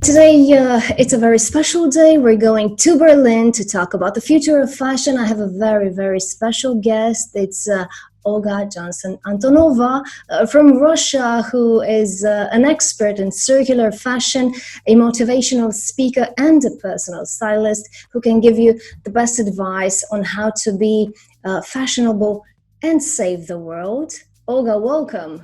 Today, it's a very special day. We're going to Berlin to talk about the future of fashion. I have a very, very special guest. It's Olga Johnston Antonova from Russia, who is an expert in circular fashion, a motivational speaker, and a personal stylist who can give you the best advice on how to be fashionable and save the world. Olga, welcome.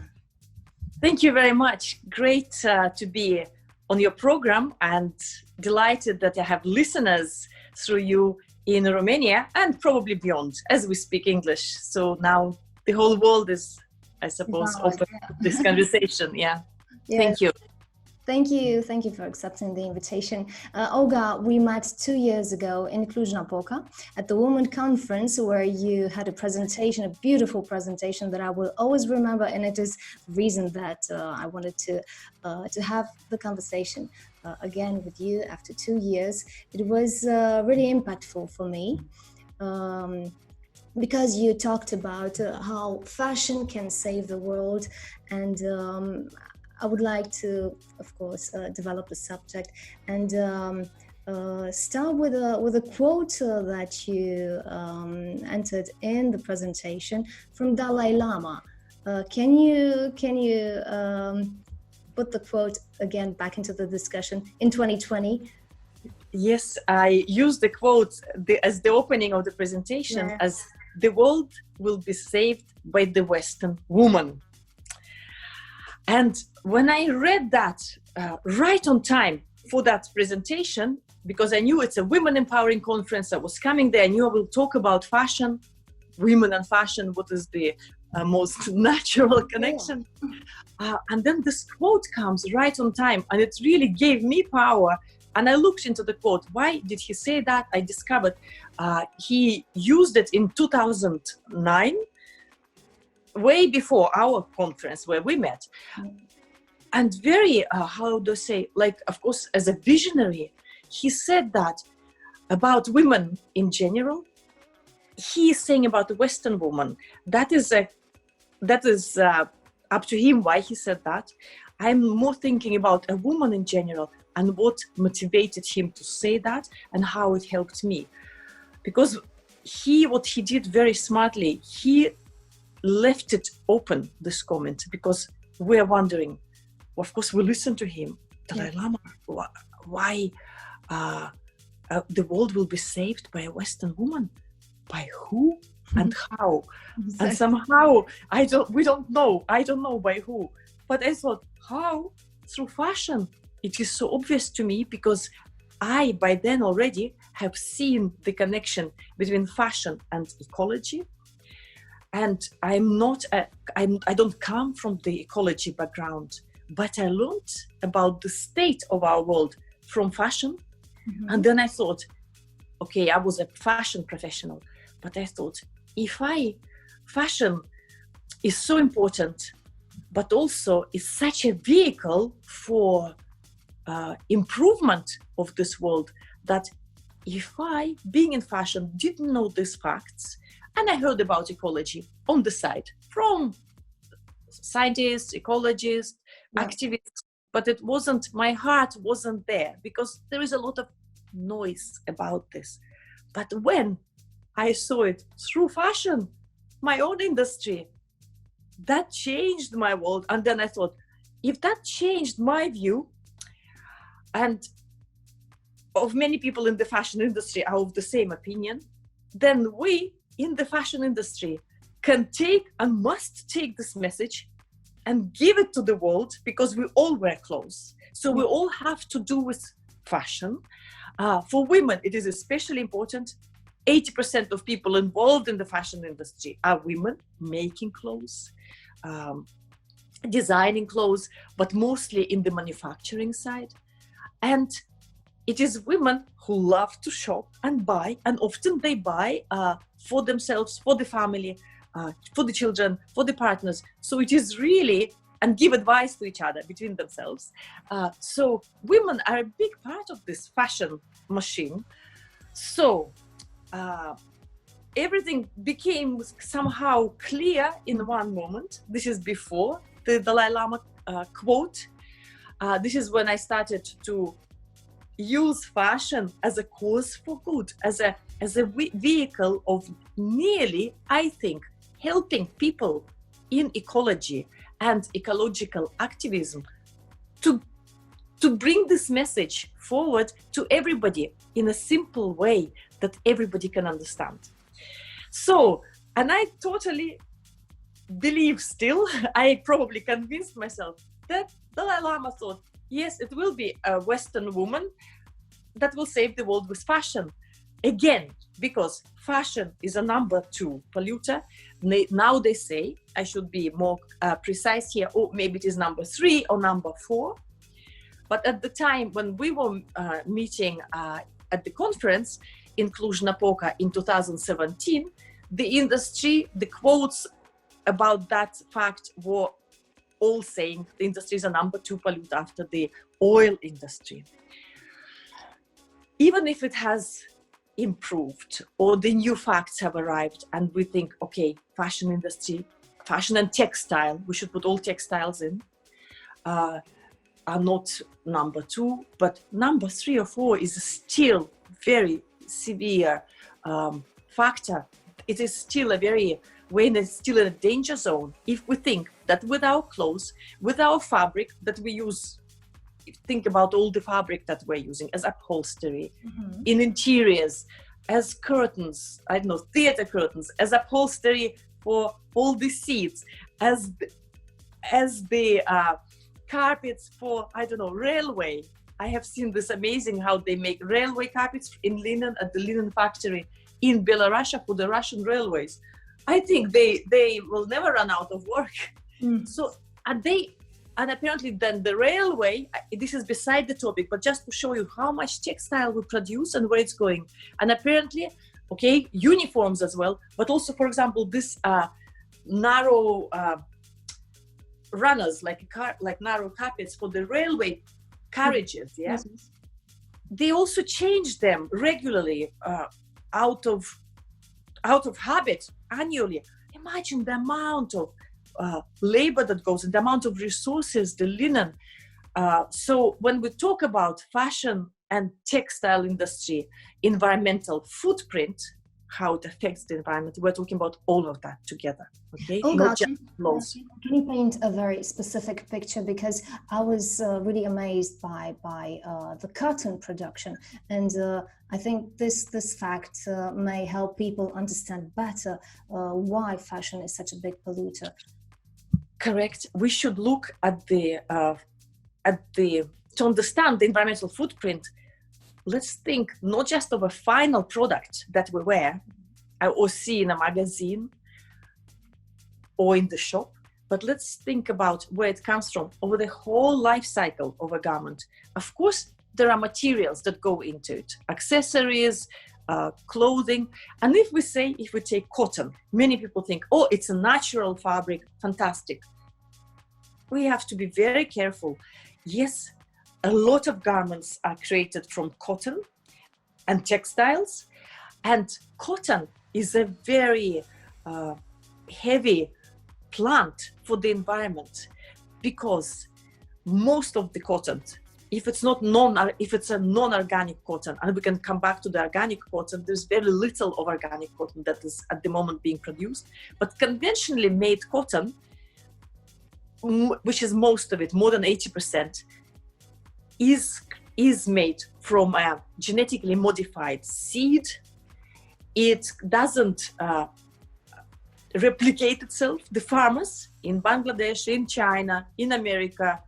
Thank you very much. Great to be on your program, and delighted that I have listeners through you in Romania and probably beyond as we speak English. So now the whole world is, I suppose, open to this conversation. Yeah. Thank you. Thank you. Thank you for accepting the invitation. Olga, we met 2 years ago in Cluj-Napoca at the Women Conference, where you had a presentation, a beautiful presentation that I will always remember. And it is the reason that I wanted to have the conversation again with you after 2 years. It was really impactful for me. Because you talked about how fashion can save the world, and I would like to, of course, develop the subject and start with a quote that you entered in the presentation from Dalai Lama. Can you put the quote again back into the discussion in 2020? Yes, I used the quote as the opening of the presentation, as the world will be saved by the Western woman. And when I read that right on time for that presentation, because I knew it's a women empowering conference, I was coming there, I knew I will talk about fashion, women and fashion, what is the most natural connection. And then this quote comes right on time, and it really gave me power. And I looked into the quote. Why did he say that? I discovered he used it in 2009, way before our conference where we met. And very, how do I say, like, of course, as a visionary, he said that about women in general. He is saying about the Western woman. That is up to him why he said that. I'm more thinking about a woman in general and what motivated him to say that and how it helped me. Because what he did very smartly, he left it open, this comment, because we're wondering, of course, we listen to him, Dalai Lama, why the world will be saved by a Western woman? By who and how? Exactly. And somehow, we don't know. I don't know by who. But I thought, how? Through fashion. It is so obvious to me because I, by then already, have seen the connection between fashion and ecology. And I don't come from the ecology background, but I learned about the state of our world from fashion. Mm-hmm. And then I thought, okay, I was a fashion professional, but I thought, fashion is so important, but also is such a vehicle for improvement of this world, that if I, being in fashion, didn't know these facts, and I heard about ecology on the side from scientists, ecologists, activists, but it wasn't, my heart wasn't there because there is a lot of noise about this. But when I saw it through fashion, my own industry, that changed my world. And then I thought, if that changed my view, and of many people in the fashion industry are of the same opinion, then we in the fashion industry can take and must take this message and give it to the world, because we all wear clothes. So we all have to do with fashion. For women, it is especially important. 80% of people involved in the fashion industry are women making clothes, designing clothes, but mostly in the manufacturing side. And it is women who love to shop and buy, and often they buy for themselves, for the family, for the children, for the partners. So it is really, and give advice to each other between themselves. So women are a big part of this fashion machine. So everything became somehow clear in one moment. This is before the Dalai Lama quote. This is when I started to use fashion as a cause for good, as a vehicle of nearly, I think, helping people in ecology and ecological activism to bring this message forward to everybody in a simple way that everybody can understand. So, and I totally believe still, I probably convinced myself that Dalai Lama thought, yes, it will be a Western woman that will save the world with fashion. Again, because fashion is a number 2 polluter. Now they say, I should be more precise here, or maybe it is number 3 or number 4. But at the time when we were meeting at the conference in Cluj-Napoca in 2017, the industry, the quotes about that fact were all saying the industry is a number 2 polluter after the oil industry. Even if it has improved or the new facts have arrived and we think, okay, fashion industry, fashion and textile, we should put all textiles in, are not number 2, but number 3 or 4 is still very severe factor. It is still it's still in a danger zone. If we think that with our clothes, with our fabric that we use, think about all the fabric that we're using as upholstery, in interiors, as curtains, I don't know, theater curtains, as upholstery for all the seats, as the carpets for, I don't know, railway. I have seen this amazing how they make railway carpets in linen at the linen factory in Belarus for the Russian railways. I think they will never run out of work. So, and apparently then the railway, this is beside the topic, but just to show you how much textile we produce and where it's going. And apparently, okay, uniforms as well, but also, for example, this narrow runners, like narrow carpets for the railway carriages, yeah? They also change them regularly out of habit annually. Imagine the amount of labor that goes in, the amount of resources, the linen. So when we talk about fashion and textile industry, environmental footprint, how it affects the environment, we're talking about all of that together, okay? Oh, not just clothes. Can you paint a very specific picture? Because I was really amazed by the cotton production, and I think this fact may help people understand better why fashion is such a big polluter. Correct. We should look at to understand the environmental footprint. Let's think not just of a final product that we wear or see in a magazine or in the shop, but let's think about where it comes from over the whole life cycle of a garment. Of course, there are materials that go into it, accessories, clothing. And if we take cotton, many people think, oh, it's a natural fabric, fantastic. We have to be very careful. Yes, a lot of garments are created from cotton and textiles, and cotton is a very heavy plant for the environment, because most of the cotton, if it's a non-organic cotton, and we can come back to the organic cotton, there's very little of organic cotton that is at the moment being produced, but conventionally made cotton, which is most of it, more than 80%, is made from a genetically modified seed. It doesn't replicate itself. The farmers in Bangladesh, in China, in America,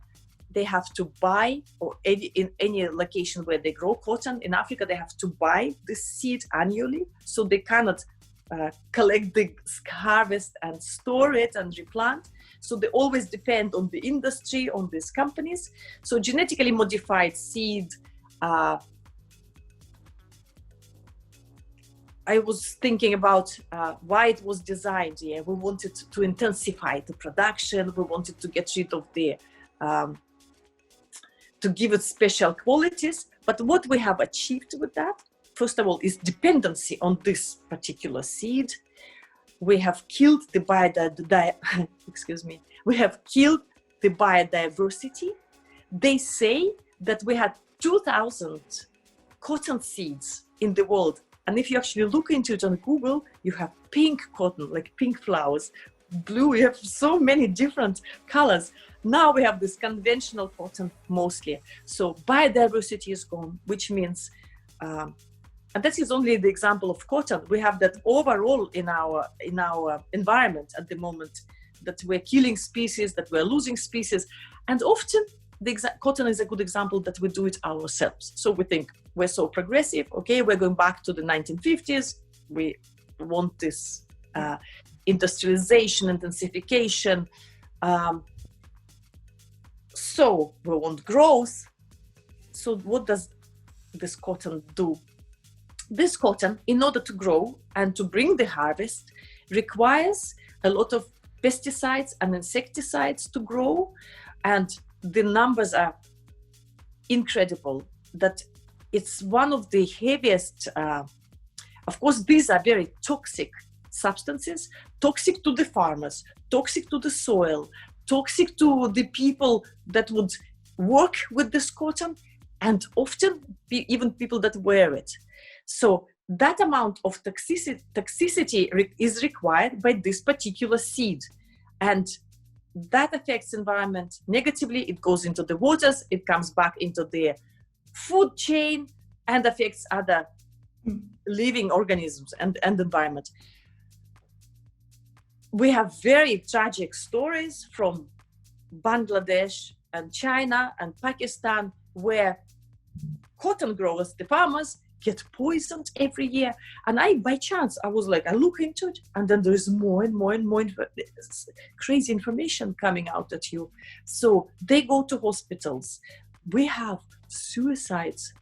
they have to buy, or in any location where they grow cotton. In Africa, they have to buy the seed annually, so they cannot collect the harvest and store it and replant. So they always depend on the industry, on these companies. So genetically modified seed, I was thinking about why it was designed here. We wanted to intensify the production. We wanted to get rid of the, to give it special qualities. But what we have achieved with that, first of all, is dependency on this particular seed. We have killed the we have killed the biodiversity. They say that we had 2,000 cotton seeds in the world. And if you actually look into it on Google, you have pink cotton, like pink flowers, blue, you have so many different colors. Now we have this conventional cotton mostly. So biodiversity is gone, which means, and that is only the example of cotton. We have that overall in our environment at the moment, that we're killing species, that we're losing species. And often cotton is a good example that we do it ourselves. So we think we're so progressive. Okay, we're going back to the 1950s. We want this industrialization, intensification. So we want growth. So what does this cotton do? This cotton, in order to grow and to bring the harvest, requires a lot of pesticides and insecticides to grow. And the numbers are incredible, that it's one of the heaviest. Of course, these are very toxic substances, toxic to the farmers, toxic to the soil, toxic to the people that would work with this cotton, and often even people that wear it. So that amount of toxicity is required by this particular seed. And that affects environment negatively. It goes into the waters, it comes back into the food chain, and affects other living organisms and environment. We have very tragic stories from Bangladesh and China and Pakistan, where cotton growers, the farmers, get poisoned every year. And by chance, I look into it, and then there's more and more and more crazy information coming out at you. So they go to hospitals. We have suicides.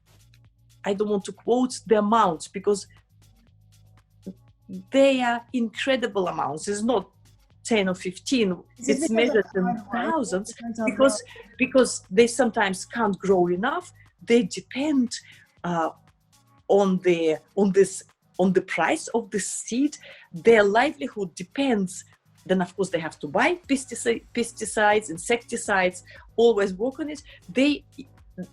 I don't want to quote the amounts because they are incredible amounts. It's not 10 or 15. It's measured in thousands, because they sometimes can't grow enough. They depend on the price of the seed. Their livelihood depends. Then of course they have to buy pesticides, insecticides, always work on it.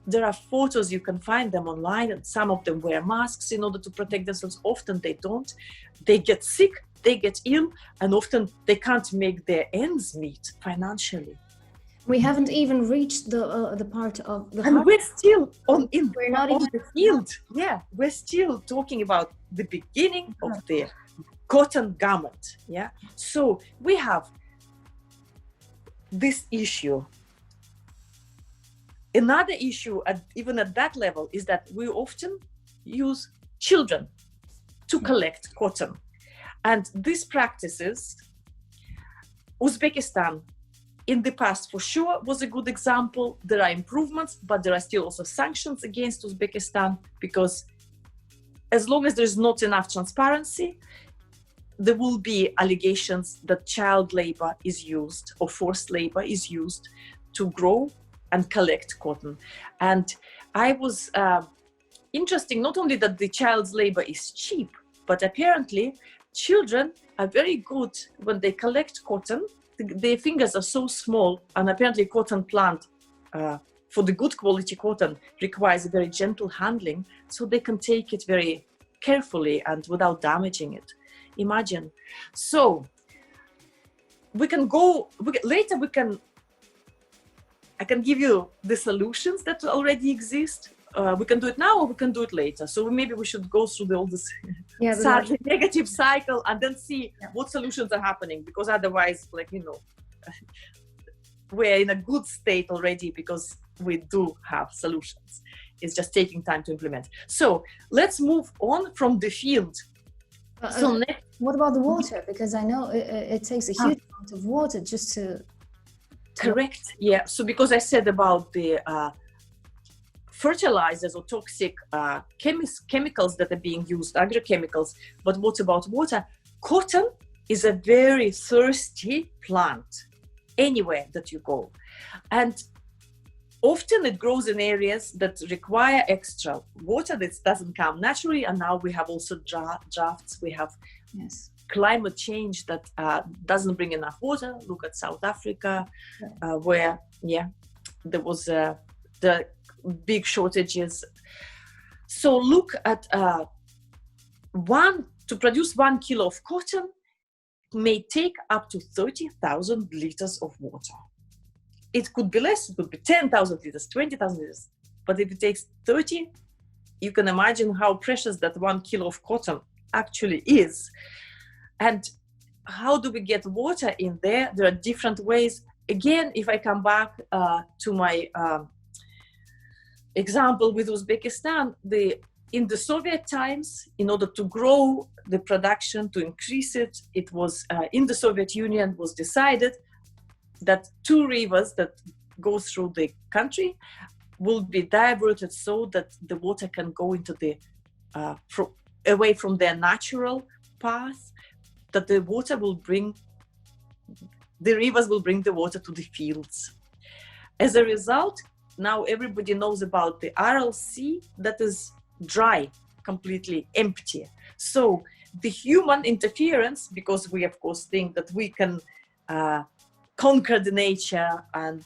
There are photos, you can find them online, and some of them wear masks in order to protect themselves. Often they don't. They get sick, they get ill, and often they can't make their ends meet financially. We haven't even reached the part of the. And we're still on the field. Yeah, we're still talking about the beginning of the cotton garment. Yeah, so we have this issue. Another issue, even at that level, is that we often use children to collect cotton. And these practices, Uzbekistan in the past for sure was a good example. There are improvements, but there are still also sanctions against Uzbekistan, because as long as there's not enough transparency, there will be allegations that child labor is used or forced labor is used to grow and collect cotton. And I was interesting, not only that the child's labor is cheap, but apparently children are very good when they collect cotton. Their fingers are so small, and apparently cotton plant, for the good quality cotton, requires very gentle handling, so they can take it very carefully and without damaging it. Imagine. So we can go, I can give you the solutions that already exist. We can do it now, or we can do it later. So maybe we should go through all this negative cycle and then see what solutions are happening, because otherwise, we're in a good state already because we do have solutions. It's just taking time to implement. So let's move on from the field. What about the water? Because I know it takes a huge amount of water just to... Correct. Yeah. So because I said about the fertilizers or toxic chemicals that are being used, agrochemicals, but what about water? Cotton is a very thirsty plant anywhere that you go. And often it grows in areas that require extra water that doesn't come naturally. And now we have also droughts. We have climate change that doesn't bring enough water. Look at South Africa, where there was the big shortages. So look at to produce 1 kilo of cotton may take up to 30,000 liters of water. It could be less, it could be 10,000 liters, 20,000 liters. But if it takes 30, you can imagine how precious that 1 kilo of cotton actually is. And how do we get water in there? There are different ways. Again, if I come back to my example with Uzbekistan, in the Soviet times, in order to grow the production, to increase it, it was in the Soviet Union was decided that 2 rivers that go through the country will be diverted so that the water can go into the away from their natural path, that the rivers will bring the water to the fields. As a result, now everybody knows about the Aral Sea that is dry, completely empty. So the human interference, because we of course think that we can conquer the nature and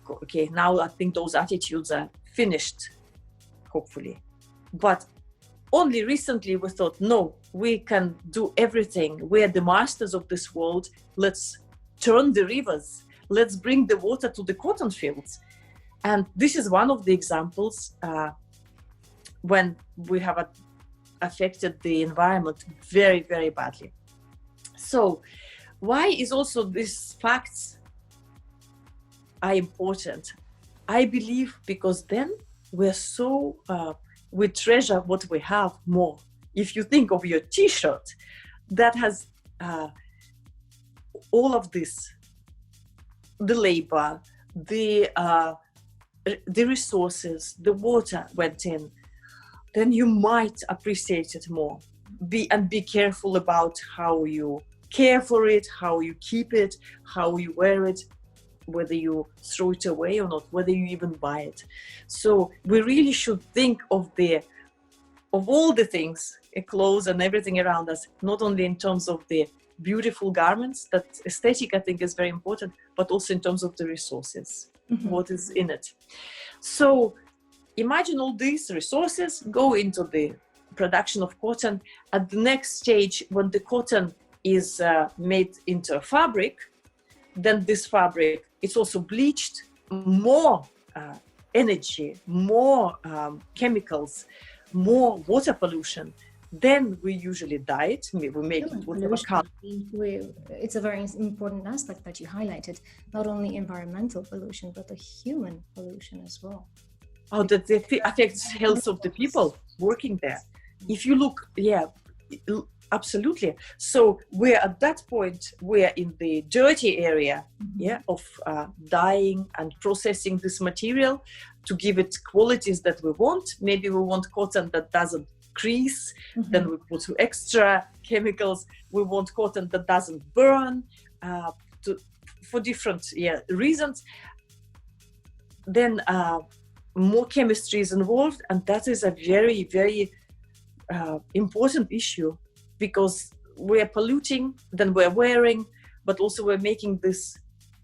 okay, now I think those attitudes are finished, hopefully. But only recently we thought, no, we can do everything. We are the masters of this world. Let's turn the rivers. Let's bring the water to the cotton fields. And this is one of the examples when we have affected the environment very, very badly. So why is also these facts are important? I believe because then we treasure what we have more. If you think of your T-shirt that has all of this, the labor, the resources, the water went in, then you might appreciate it more. Be careful about how you care for it, how you keep it, how you wear it, whether you throw it away or not, whether you even buy it. So we really should think of all the things, clothes and everything around us, not only in terms of the beautiful garments, that aesthetic I think is very important, but also in terms of the resources, what is in it. So imagine all these resources go into the production of cotton. At the next stage, when the cotton is made into a fabric, then this fabric is also bleached, more energy, more chemicals, more water pollution. Then we usually dye it, we make it whatever color. It's a very important aspect that you highlighted, not only environmental pollution, but the human pollution as well. Oh, that affects health of the people working there. If you look, absolutely. So we're at that point, we're in the dirty area of dyeing and processing this material to give it qualities that we want. Maybe we want cotton that doesn't crease, then we put extra chemicals. We want cotton that doesn't burn for different reasons. Then more chemistry is involved, and that is a very, very important issue, because we're polluting, then we're wearing, but also we're making this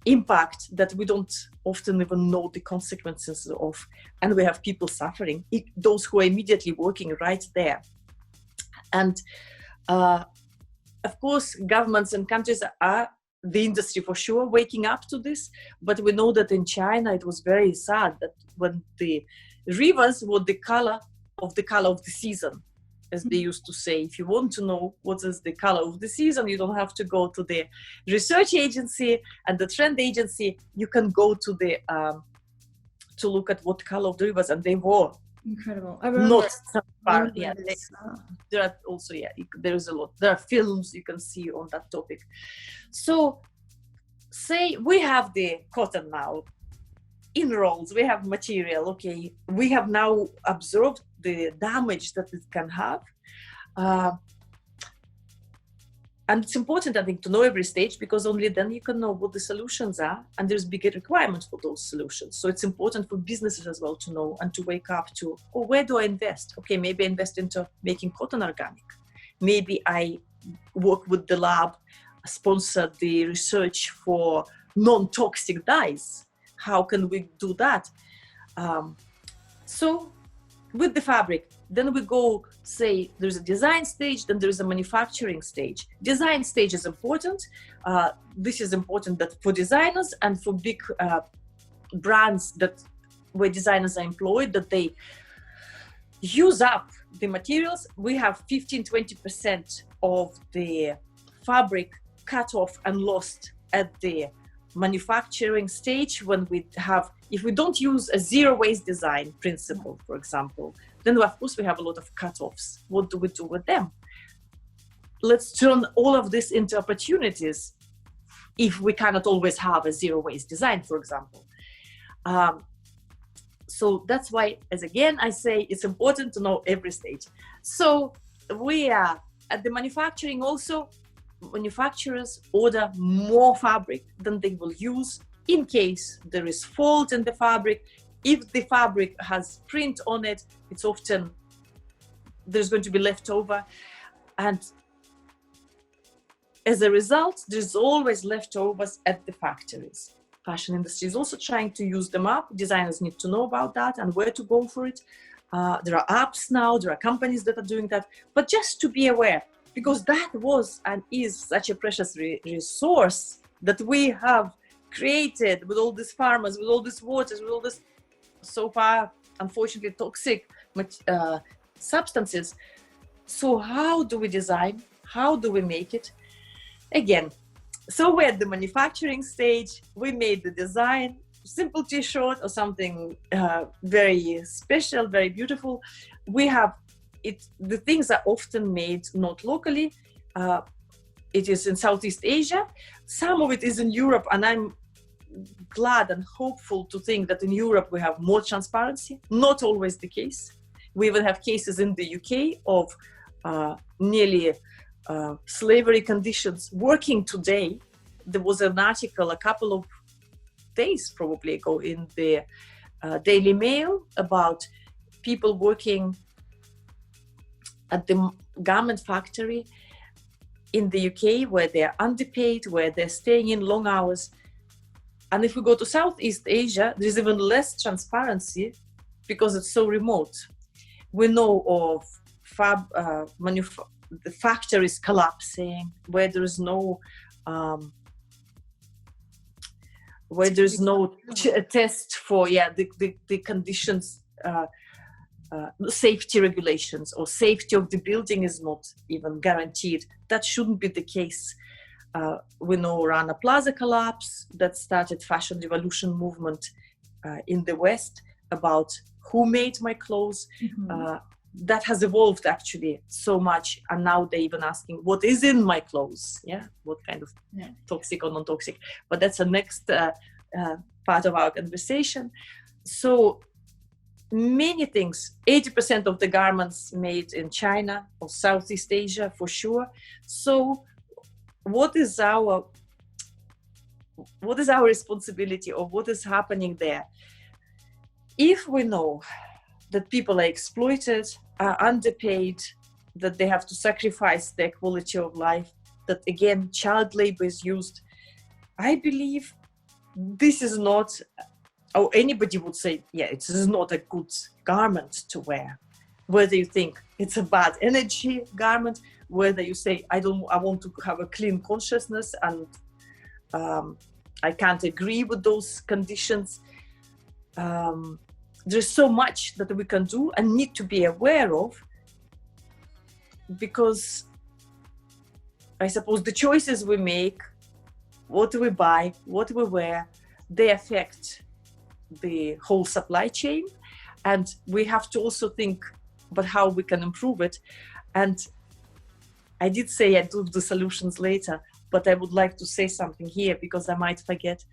impact that we don't often even know the consequences of, and we have people suffering, those who are immediately working right there. And of course, governments and countries are the industry for sure waking up to this, but we know that in China it was very sad that when the rivers were the color of the season, as they used to say. If you want to know what is the color of the season, you don't have to go to the research agency and the trend agency. You can go to the to look at what color of the rivers, and they were incredible. Not so far. There are also there is a lot. There are films you can see on that topic. So say we have the cotton now in rolls, we have material, okay, we have now observed the damage that it can have, and it's important, I think, to know every stage, because only then you can know what the solutions are, and there's bigger requirements for those solutions. So it's important for businesses as well to know and to wake up to, where do I invest? Okay, maybe I invest into making cotton organic. Maybe I work with the lab, sponsor the research for non-toxic dyes. how can we do that? So with the fabric, then we go, say, there's a design stage, then there's a manufacturing stage. Design stage is important. This is important that for designers and for big brands that where designers are employed, that they use up the materials. We have 15-20% of the fabric cut off and lost at the manufacturing stage when we have, if we don't use a zero waste design principle, for example, then of course we have a lot of cut-offs. What do we do with them? Let's turn all of this into opportunities if we cannot always have a zero waste design, for example. So that's why, as again, I say it's important to know every stage. So we are at the manufacturing also, manufacturers order more fabric than they will use in case there is fault in the fabric. If the fabric has print on it, it's often, there's going to be leftover. And as a result, there's always leftovers at the factories. Fashion industry is also trying to use them up. Designers need to know about that and where to go for it. There are apps now, there are companies that are doing that, but just to be aware, because that was and is such a precious resource that we have created with all these farmers, with all these waters, with all this so far, unfortunately, toxic substances. So how do we design? How do we make it? Again, so we're at the manufacturing stage. We made the design, simple t-shirt or something very special, very beautiful. We have it. The things are often made not locally. It is in Southeast Asia. Some of it is in Europe, and I'm glad and hopeful to think that in Europe we have more transparency. Not always the case. We even have cases in the UK of nearly slavery conditions working today. There was an article a couple of days probably ago in the Daily Mail about people working at the garment factory in the UK where they're underpaid, where they're staying in long hours. And if we go to Southeast Asia, there's even less transparency because it's so remote. We know of the factories collapsing, where there is no test for the conditions, safety regulations, or safety of the building is not even guaranteed. That shouldn't be the case. We know Rana Plaza collapse that started fashion revolution movement in the West about who made my clothes. Mm-hmm. That has evolved actually so much, and now they're even asking what is in my clothes, what kind of toxic or non-toxic. But that's the next part of our conversation. So many things, 80% of the garments made in China or Southeast Asia for sure. So what is our responsibility, or what is happening there? If we know that people are exploited, are underpaid, that they have to sacrifice their quality of life, that again, child labor is used, I believe this is not, or anybody would say, it is not a good garment to wear. Whether you think it's a bad energy garment, whether you say, I want to have a clean consciousness and I can't agree with those conditions. There's so much that we can do and need to be aware of, because I suppose the choices we make, what we buy, what we wear, they affect the whole supply chain. And we have to also think about how we can improve it. And I did say I'd do the solutions later, but I would like to say something here because I might forget.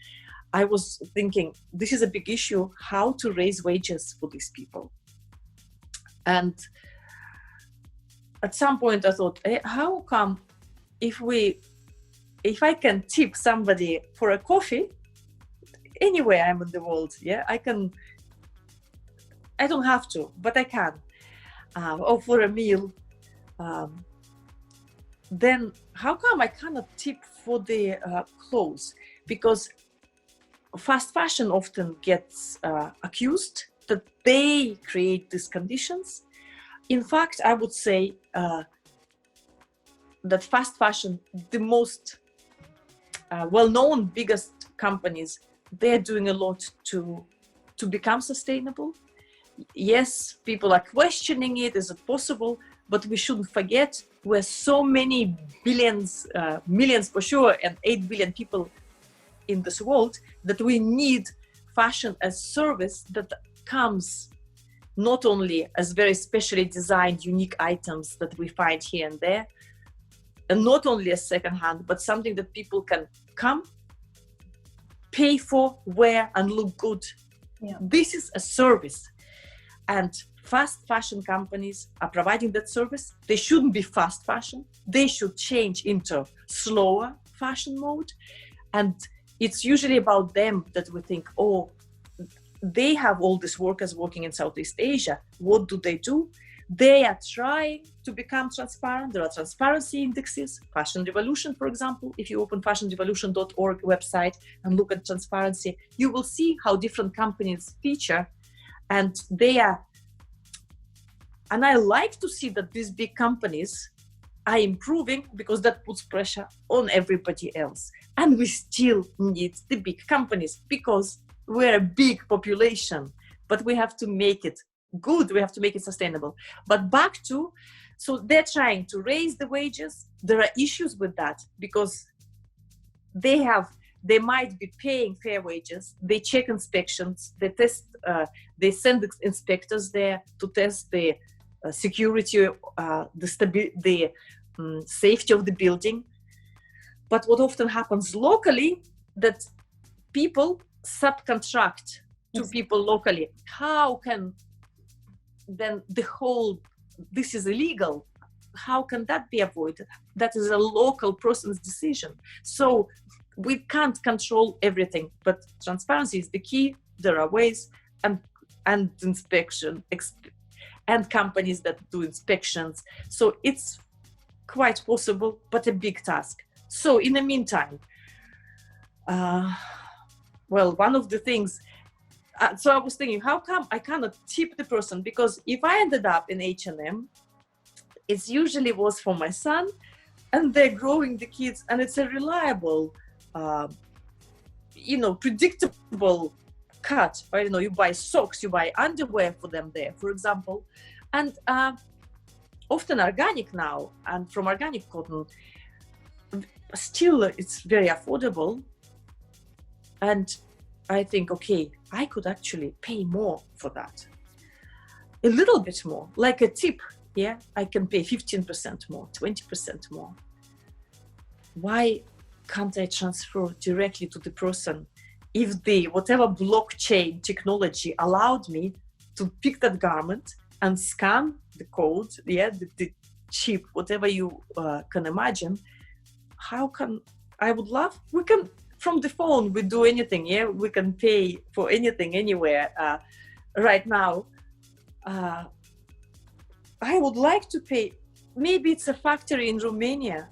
I was thinking, this is a big issue, how to raise wages for these people. And at some point I thought, how come if I can tip somebody for a coffee, anywhere I'm in the world, I don't have to, but I can, or for a meal, then how come I cannot tip for the clothes? Because fast fashion often gets accused that they create these conditions. In fact, I would say that fast fashion, the most well-known, biggest companies, they're doing a lot to become sustainable. Yes, people are questioning it. Is it possible? But we shouldn't forget we're so many billions, millions for sure, and 8 billion people in this world, that we need fashion as service that comes not only as very specially designed, unique items that we find here and there, and not only as secondhand, but something that people can come, pay for, wear, and look good. Yeah. This is a service. And fast fashion companies are providing that service. They shouldn't be fast fashion. They should change into slower fashion mode. And it's usually about them that we think, oh, they have all these workers working in Southeast Asia. What do? They are trying to become transparent. There are transparency indexes. Fashion Revolution, for example, if you open fashionrevolution.org website and look at transparency, you will see how different companies feature. And I like to see that these big companies are improving, because that puts pressure on everybody else. And we still need the big companies because we're a big population, but we have to make it good. We have to make it sustainable. But back to, so they're trying to raise the wages. There are issues with that because they might be paying fair wages. They check inspections. They test. They send inspectors there to test the security, the safety of the building. But what often happens locally, that people subcontract to people locally. How can then this is illegal? How can that be avoided? That is a local person's decision. So we can't control everything, but transparency is the key. There are ways, and inspection, and companies that do inspections. So it's quite possible, but a big task. So in the meantime, one of the things, so I was thinking, how come I cannot tip the person? Because if I ended up in H&M, it usually was for my son, and they're growing the kids, and it's a reliable, predictable cut. I don't know, you buy socks, you buy underwear for them there, for example, and often organic now, and from organic cotton. Still, it's very affordable. And I think, okay, I could actually pay more for that. A little bit more, like a tip. Yeah, I can pay 15% more, 20% more. Why can't I transfer directly to the person? If whatever blockchain technology allowed me to pick that garment and scan the code, the chip, whatever you can imagine, we can, from the phone, we do anything, we can pay for anything, anywhere. Right now, I would like to pay, maybe it's a factory in Romania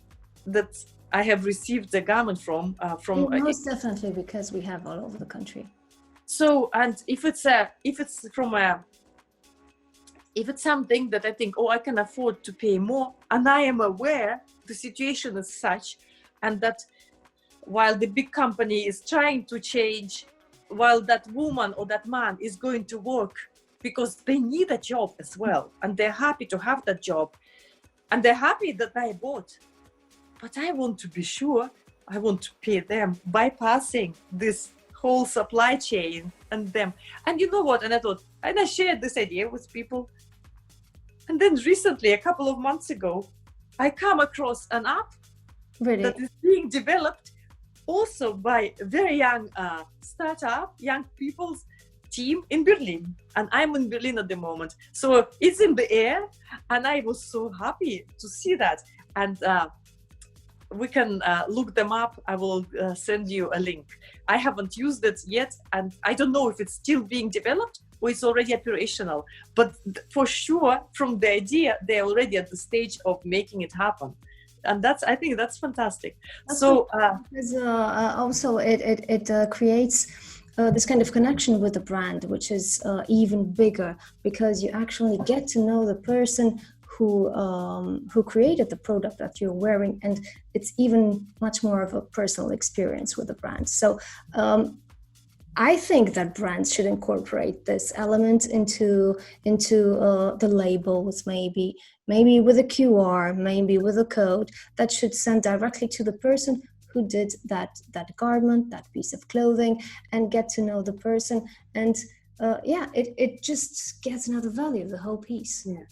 that I have received the garment from. Most definitely, because we have all over the country. So, and if it's something that I think, I can afford to pay more, and I am aware the situation is such, and that while the big company is trying to change, while that woman or that man is going to work because they need a job as well, and they're happy to have that job, and they're happy that I bought. But I want to be sure, I want to pay them, bypassing this whole supply chain and them. And you know what? And I shared this idea with people. And then recently, a couple of months ago, I come across an app that is being developed also by a very young startup, young people's team in Berlin. And I'm in Berlin at the moment. So it's in the air. And I was so happy to see that. And we can look them up. I will send you a link. I haven't used it yet, and I don't know if it's still being developed or it's already operational. But for sure, from the idea, they're already at the stage of making it happen. And I think that's fantastic. Also it creates this kind of connection with the brand, which is even bigger, because you actually get to know the person who created the product that you're wearing, and it's even much more of a personal experience with the brand. So I think that brands should incorporate this element into the labels, maybe with a QR, maybe with a code that should send directly to the person who did that garment, that piece of clothing, and get to know the person. And it just gets another value, the whole piece. Yeah.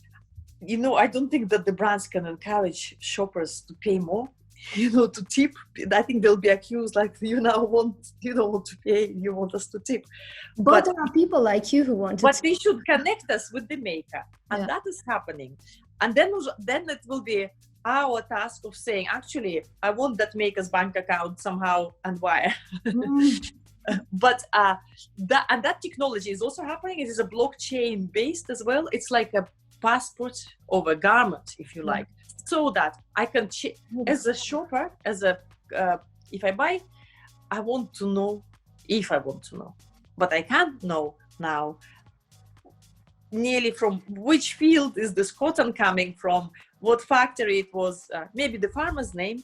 I don't think that the brands can encourage shoppers to pay more, to tip. I think they'll be accused like, you don't want to pay, you want us to tip. But there are people like you who want to But they should connect us with the maker, and that is happening. And then it will be our task of saying, actually, I want that maker's bank account somehow and wire. But that technology is also happening. It is a blockchain based as well. It's like a passport of a garment, if you like, so that I can as a shopper, if I buy, I want to know if I want to know, but I can't know now nearly from which field is this cotton coming from, what factory it was, maybe the farmer's name,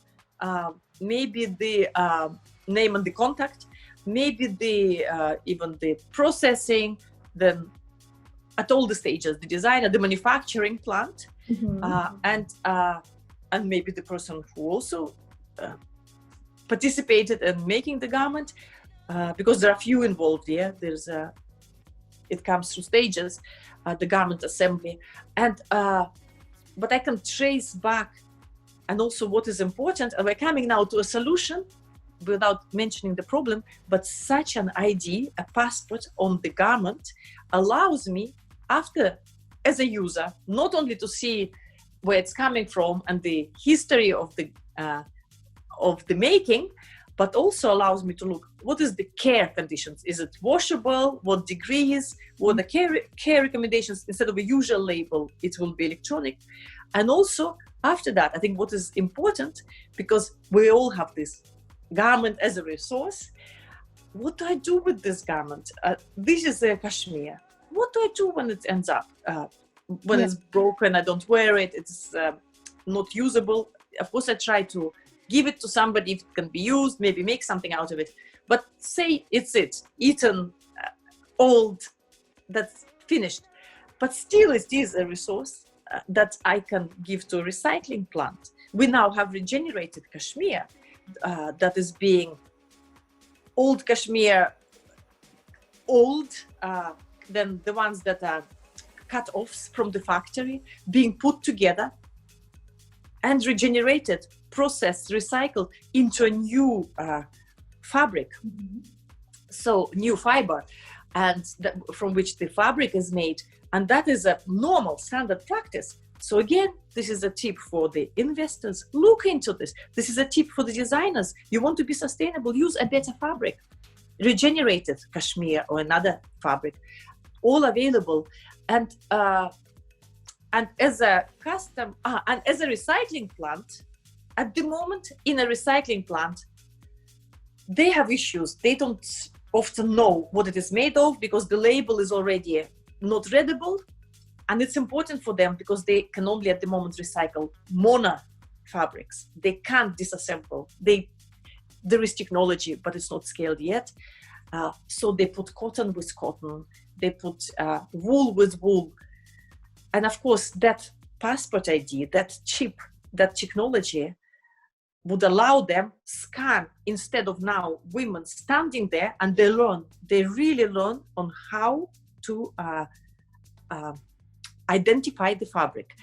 maybe the name and the contact, maybe even the processing, then at all the stages, the designer, the manufacturing plant, and maybe the person who also participated in making the garment, because there are few involved here. It comes through stages, the garment assembly, but I can trace back, and also what is important, and we're coming now to a solution without mentioning the problem, but such an ID, a passport on the garment, allows me after, as a user, not only to see where it's coming from and the history of the making, but also allows me to look, what is the care conditions? Is it washable? What degrees? What the care recommendations? Instead of a usual label, it will be electronic. And also after that, I think what is important, because we all have this garment as a resource, what do I do with this garment? This is a cashmere. What do I do when it ends up? When it's broken, I don't wear it, it's not usable. Of course, I try to give it to somebody if it can be used, maybe make something out of it. But say it's eaten, old, that's finished. But still it is a resource that I can give to a recycling plant. We now have regenerated cashmere that is being old cashmere, then the ones that are cut-offs from the factory being put together and regenerated, processed, recycled into a new fabric. So new fiber, and from which the fabric is made. And that is a normal standard practice. So again, this is a tip for the investors. Look into this. This is a tip for the designers. You want to be sustainable, use a better fabric. Regenerated cashmere or another fabric, all available. And as a and as a recycling plant, at the moment in a recycling plant, they have issues. They don't often know what it is made of because the label is already not readable. And it's important for them because they can only at the moment recycle mono fabrics. They can't disassemble. There is technology, but it's not scaled yet. So they put cotton with cotton. They put wool with wool. And of course, that passport ID, that chip, that technology would allow them scan instead of now women standing there, and they really learn on how to identify the fabric.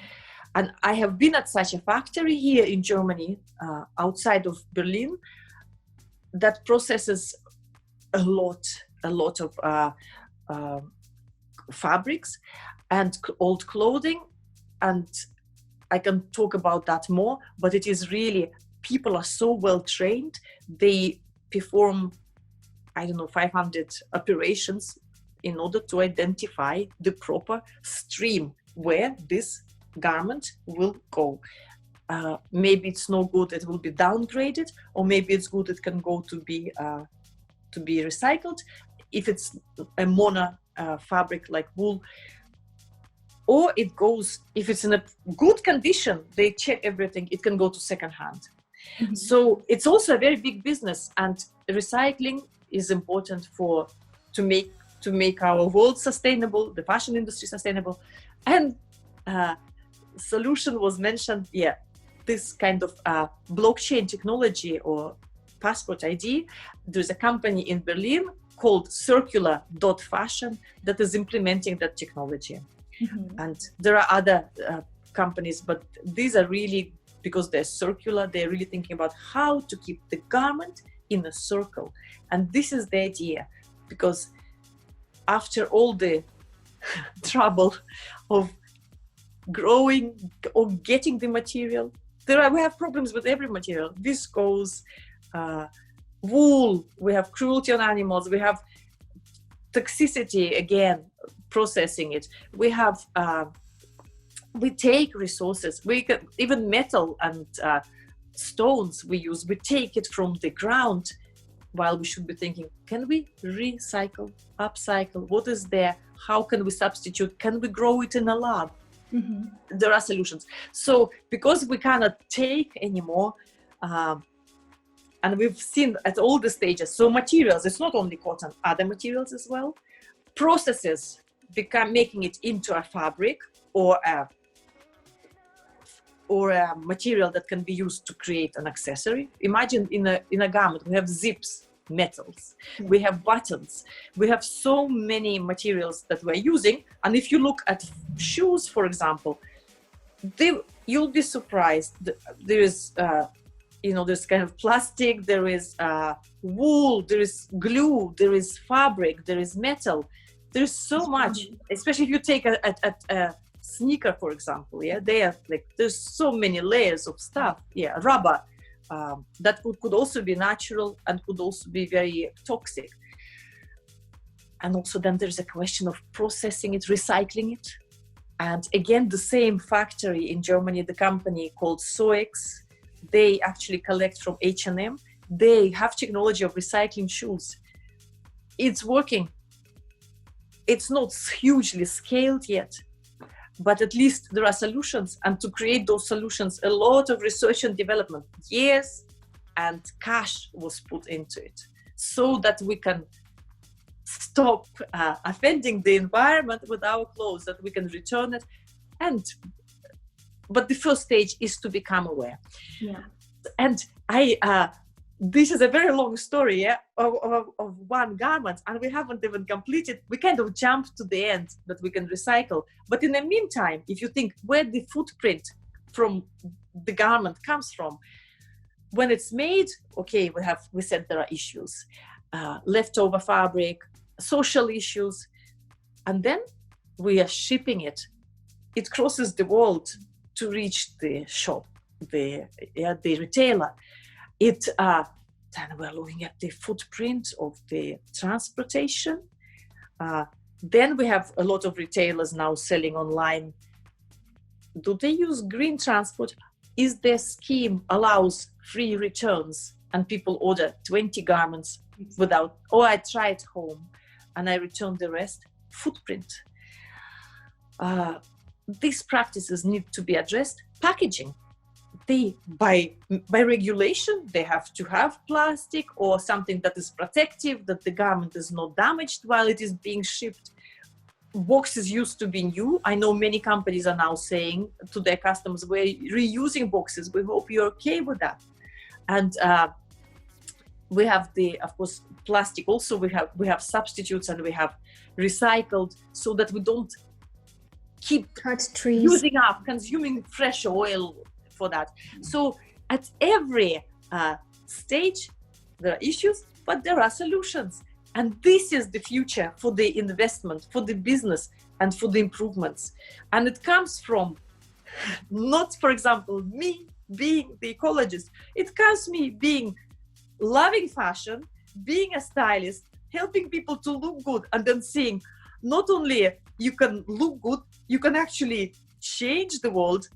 And I have been at such a factory here in Germany, outside of Berlin, that processes a lot of fabrics and old clothing. And I can talk about that more, but it is really, people are so well trained. They perform, 500 operations in order to identify the proper stream where this garment will go. Maybe it's no good, it will be downgraded, or maybe it's good, it can go to be recycled. if it's a mono fabric like wool, or it goes, if it's in a good condition, they check everything, it can go to second hand. Mm-hmm. So it's also a very big business, and recycling is important to make our world sustainable, the fashion industry sustainable. And solution was mentioned, this kind of blockchain technology or passport ID. There's a company in Berlin called circular.fashion that is implementing that technology. Mm-hmm. And there are other companies, but these are really, because they're circular, they're really thinking about how to keep the garment in a circle. And this is the idea, because after all the trouble of growing or getting the material, we have problems with every material. Viscose, wool, we have cruelty on animals, we have toxicity, again, processing it. We have, we take resources, even metal and stones we use, we take it from the ground, while we should be thinking, can we recycle, upcycle? What is there? How can we substitute? Can we grow it in a lab? Mm-hmm. There are solutions. So because we cannot take anymore, and we've seen at all the stages, so materials, it's not only cotton, other materials as well, processes become making it into a fabric or a material that can be used to create an accessory. Imagine in a garment, we have zips, metals, we have buttons, we have so many materials that we're using. And if you look at shoes, for example, you'll be surprised. There is, there's kind of plastic, there is wool, there is glue, there is fabric, there is metal. There's so much, especially if you take a sneaker, for example, they are like, there's so many layers of stuff, rubber, that could also be natural and could also be very toxic. And also then there's a question of processing it, recycling it. And again, the same factory in Germany, the company called Soex, they actually collect from H&M. They have technology of recycling shoes. It's working. It's not hugely scaled yet, but at least there are solutions. And to create those solutions, a lot of research and development, years and cash was put into it, so that we can stop offending the environment with our clothes, that we can return it. But the first stage is to become aware. Yeah. And this is a very long story of one garment, and we haven't even completed. We kind of jumped to the end that we can recycle. But in the meantime, if you think where the footprint from the garment comes from, when it's made, okay, we said there are issues, leftover fabric, social issues, and then we are shipping it. It crosses the world to reach the shop, the retailer. Then we're looking at the footprint of the transportation. Then we have a lot of retailers now selling online. Do they use green transport? Is their scheme allows free returns and people order 20 garments without, I try it home and I return the rest? Footprint. These practices need to be addressed. Packaging. By regulation, they have to have plastic or something that is protective, that the garment is not damaged while it is being shipped. Boxes used to be new. I know many companies are now saying to their customers, we're reusing boxes. We hope you're okay with that. And we have of course, plastic. Also, we have substitutes and we have recycled, so that we don't keep using up, consuming fresh oil for that. So at every stage, there are issues, but there are solutions. And this is the future for the investment, for the business, and for the improvements. And it comes from not, for example, me being the ecologist. It comes from me being loving fashion, being a stylist, helping people to look good, and then seeing not only you can look good, you can actually change the world.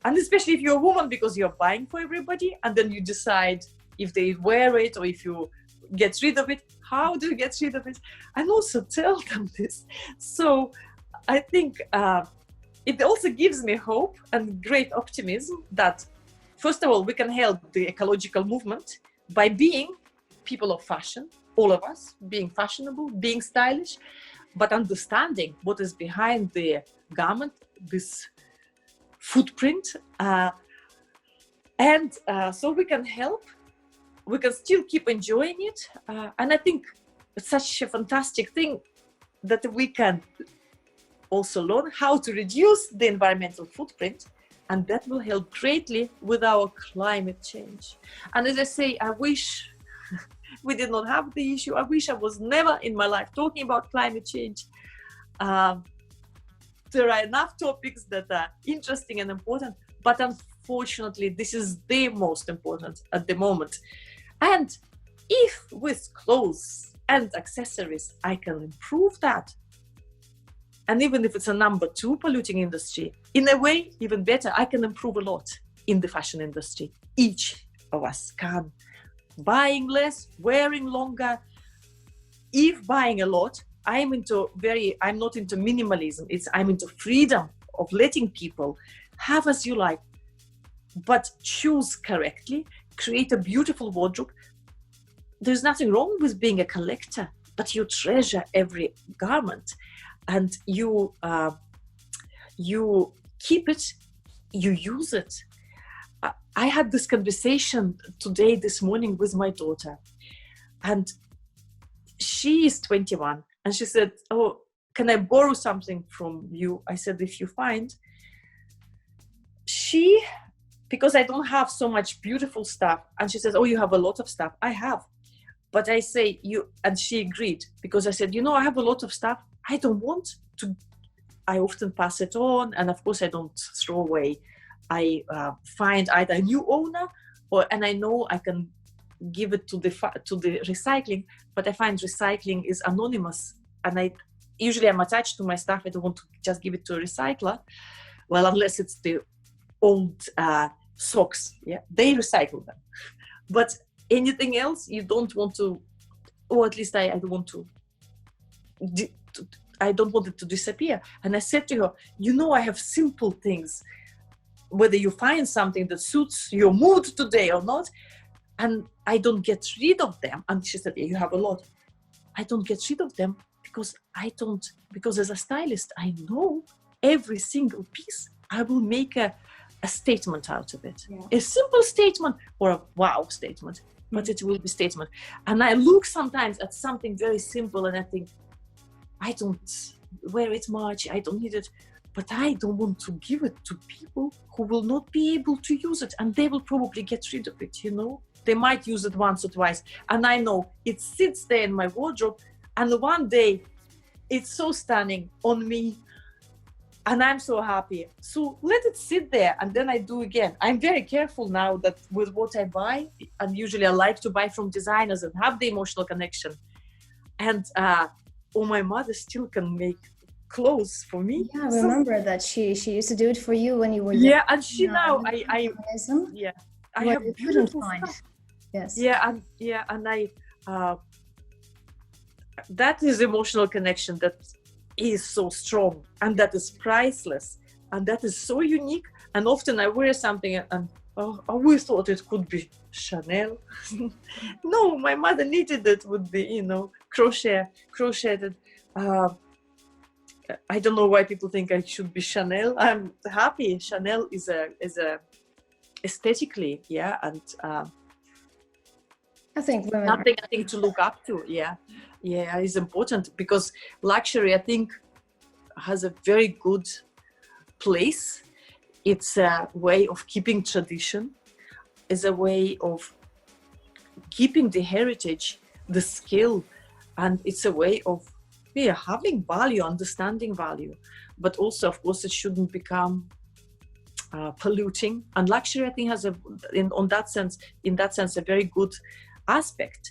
And especially if you're a woman, because you're buying for everybody, and then you decide if they wear it or if you get rid of it, How do you get rid of it? And also tell them this. So I think it also gives me hope and great optimism that, first of all, we can help the ecological movement by being people of fashion, all of us, being fashionable, being stylish, but understanding what is behind the garment, this footprint. So we can help, we can still keep enjoying it. And I think it's such a fantastic thing that we can also learn how to reduce the environmental footprint, and that will help greatly with our climate change. And as I say, I wish we did not have the issue. I wish I was never in my life talking about climate change. There are enough topics that are interesting and important, but unfortunately, this is the most important at the moment. And if with clothes and accessories, I can improve that, and even if it's a number 2 polluting industry, in a way, even better, I can improve a lot in the fashion industry. Each of us can. Buying less, wearing longer. If buying a lot, I'm not into minimalism. I'm into freedom of letting people have as you like, but choose correctly, create a beautiful wardrobe. There's nothing wrong with being a collector, but you treasure every garment, and you keep it, you use it. I had this conversation this morning with my daughter, and she is 21, and she said, "Oh, can I borrow something from you?" I said, "If you find." Because I don't have so much beautiful stuff, and she says, "Oh, you have a lot of stuff." I have, but I say and she agreed, because I said, I have a lot of stuff. I don't want to. I often pass it on, and of course I don't throw away. I find either a new owner, and I know I can give it to the recycling, but I find recycling is anonymous, and I'm attached to my stuff. I don't want to just give it to a recycler. Well, unless it's the old socks, they recycle them. But anything else, you don't want to, or at least I don't want to. I don't want it to disappear. And I said to her, I have simple things, whether you find something that suits your mood today or not, and I don't get rid of them. And she said, "You have a lot." I don't get rid of them because as a stylist, I know every single piece, I will make a statement out of it. A simple statement or a wow statement, but it will be statement. And I look sometimes at something very simple and I think, I don't wear it much, I don't need it, but I don't want to give it to people who will not be able to use it, and they will probably get rid of it, They might use it once or twice, and I know it sits there in my wardrobe, and one day it's so stunning on me, and I'm so happy. So let it sit there, and then I do again. I'm very careful now that with what I buy, and usually I like to buy from designers and have the emotional connection. And my mother still can make clothes for me. Yeah, I remember that she used to do it for you when you were young. And she now I have beautiful stuff. Yes. And I that is emotional connection that is so strong, and that is priceless, and that is so unique. And often I wear something and we thought it could be Chanel. No, my mother knitted it with the crocheted. I don't know why people think I should be Chanel. I'm happy. Chanel is a aesthetically, and I think women something to look up to. Is important, because luxury, I think, has a very good place. It's a way of keeping tradition, is a way of keeping the heritage, the skill, and it's a way of having value, understanding value. But also, of course, it shouldn't become polluting. And luxury, I think, has in that sense a very good aspect.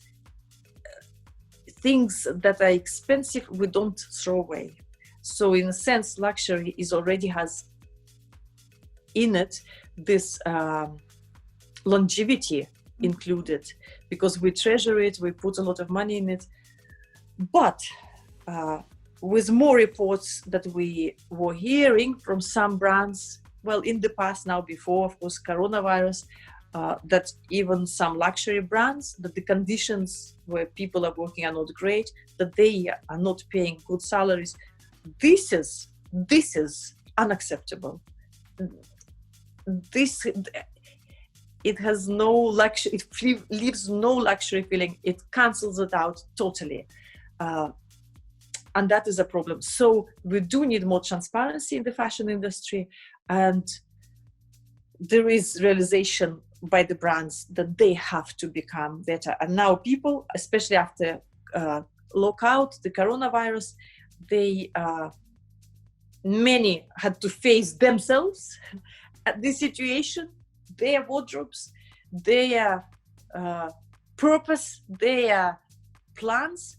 Things that are expensive, we don't throw away. So in a sense, luxury already has in it this longevity included, because we treasure it, we put a lot of money in it, But with more reports that we were hearing from some brands, well, in the past, now before, of course, coronavirus, that even some luxury brands, that the conditions where people are working are not great, that they are not paying good salaries. This is unacceptable. It has no luxury, it leaves no luxury feeling. It cancels it out totally. And that is a problem. So we do need more transparency in the fashion industry, and there is realization by the brands that they have to become better. And now people, especially after lockout, the coronavirus, they many had to face themselves at this situation, their wardrobes, their purpose, their plans,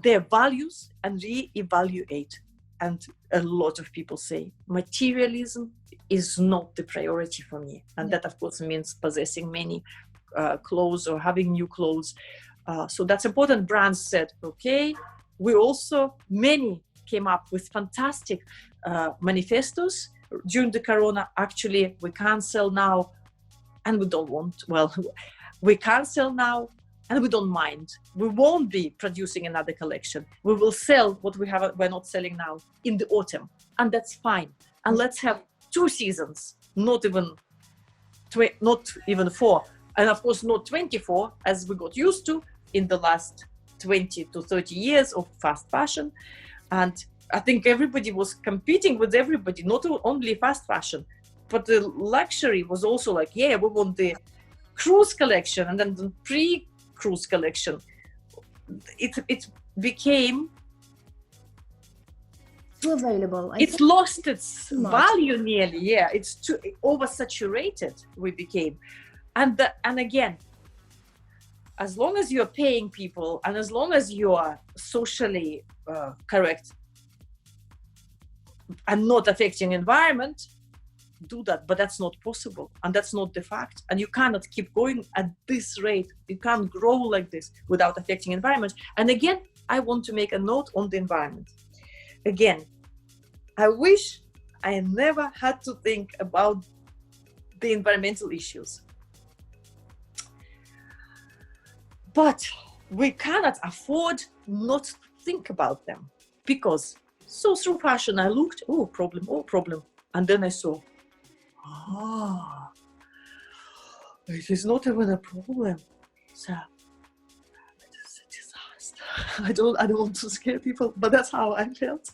their values, and re-evaluate. And a lot of people say materialism is not the priority for me. And that, of course, means possessing many clothes or having new clothes. So that's important. Brands said, okay, we also, many came up with fantastic manifestos during the corona. Actually, we can't sell now and we don't want, well, we can't sell now and we don't mind. We won't be producing another collection. We will sell what we're not selling now in the autumn, and that's fine. And let's have 2 seasons, not even 4, and of course not 24 as we got used to in the last 20 to 30 years of fast fashion. And I think everybody was competing with everybody, not only fast fashion, but the luxury was also like, yeah, we want the cruise collection and then the pre-cruise collection. It became too available. It's lost its value nearly. Yeah, it's too oversaturated. We became, and again, as long as you're paying people and as long as you are socially correct and not affecting environment, do that. But that's not possible, and that's not the fact. And you cannot keep going at this rate. You can't grow like this without affecting environment. And again, I want to make a note on the environment. Again, I wish I never had to think about the environmental issues. But we cannot afford not to think about them, because so through fashion I looked, oh problem, and then I saw, it is not even a problem. So it is a disaster. I don't want to scare people, but that's how I felt.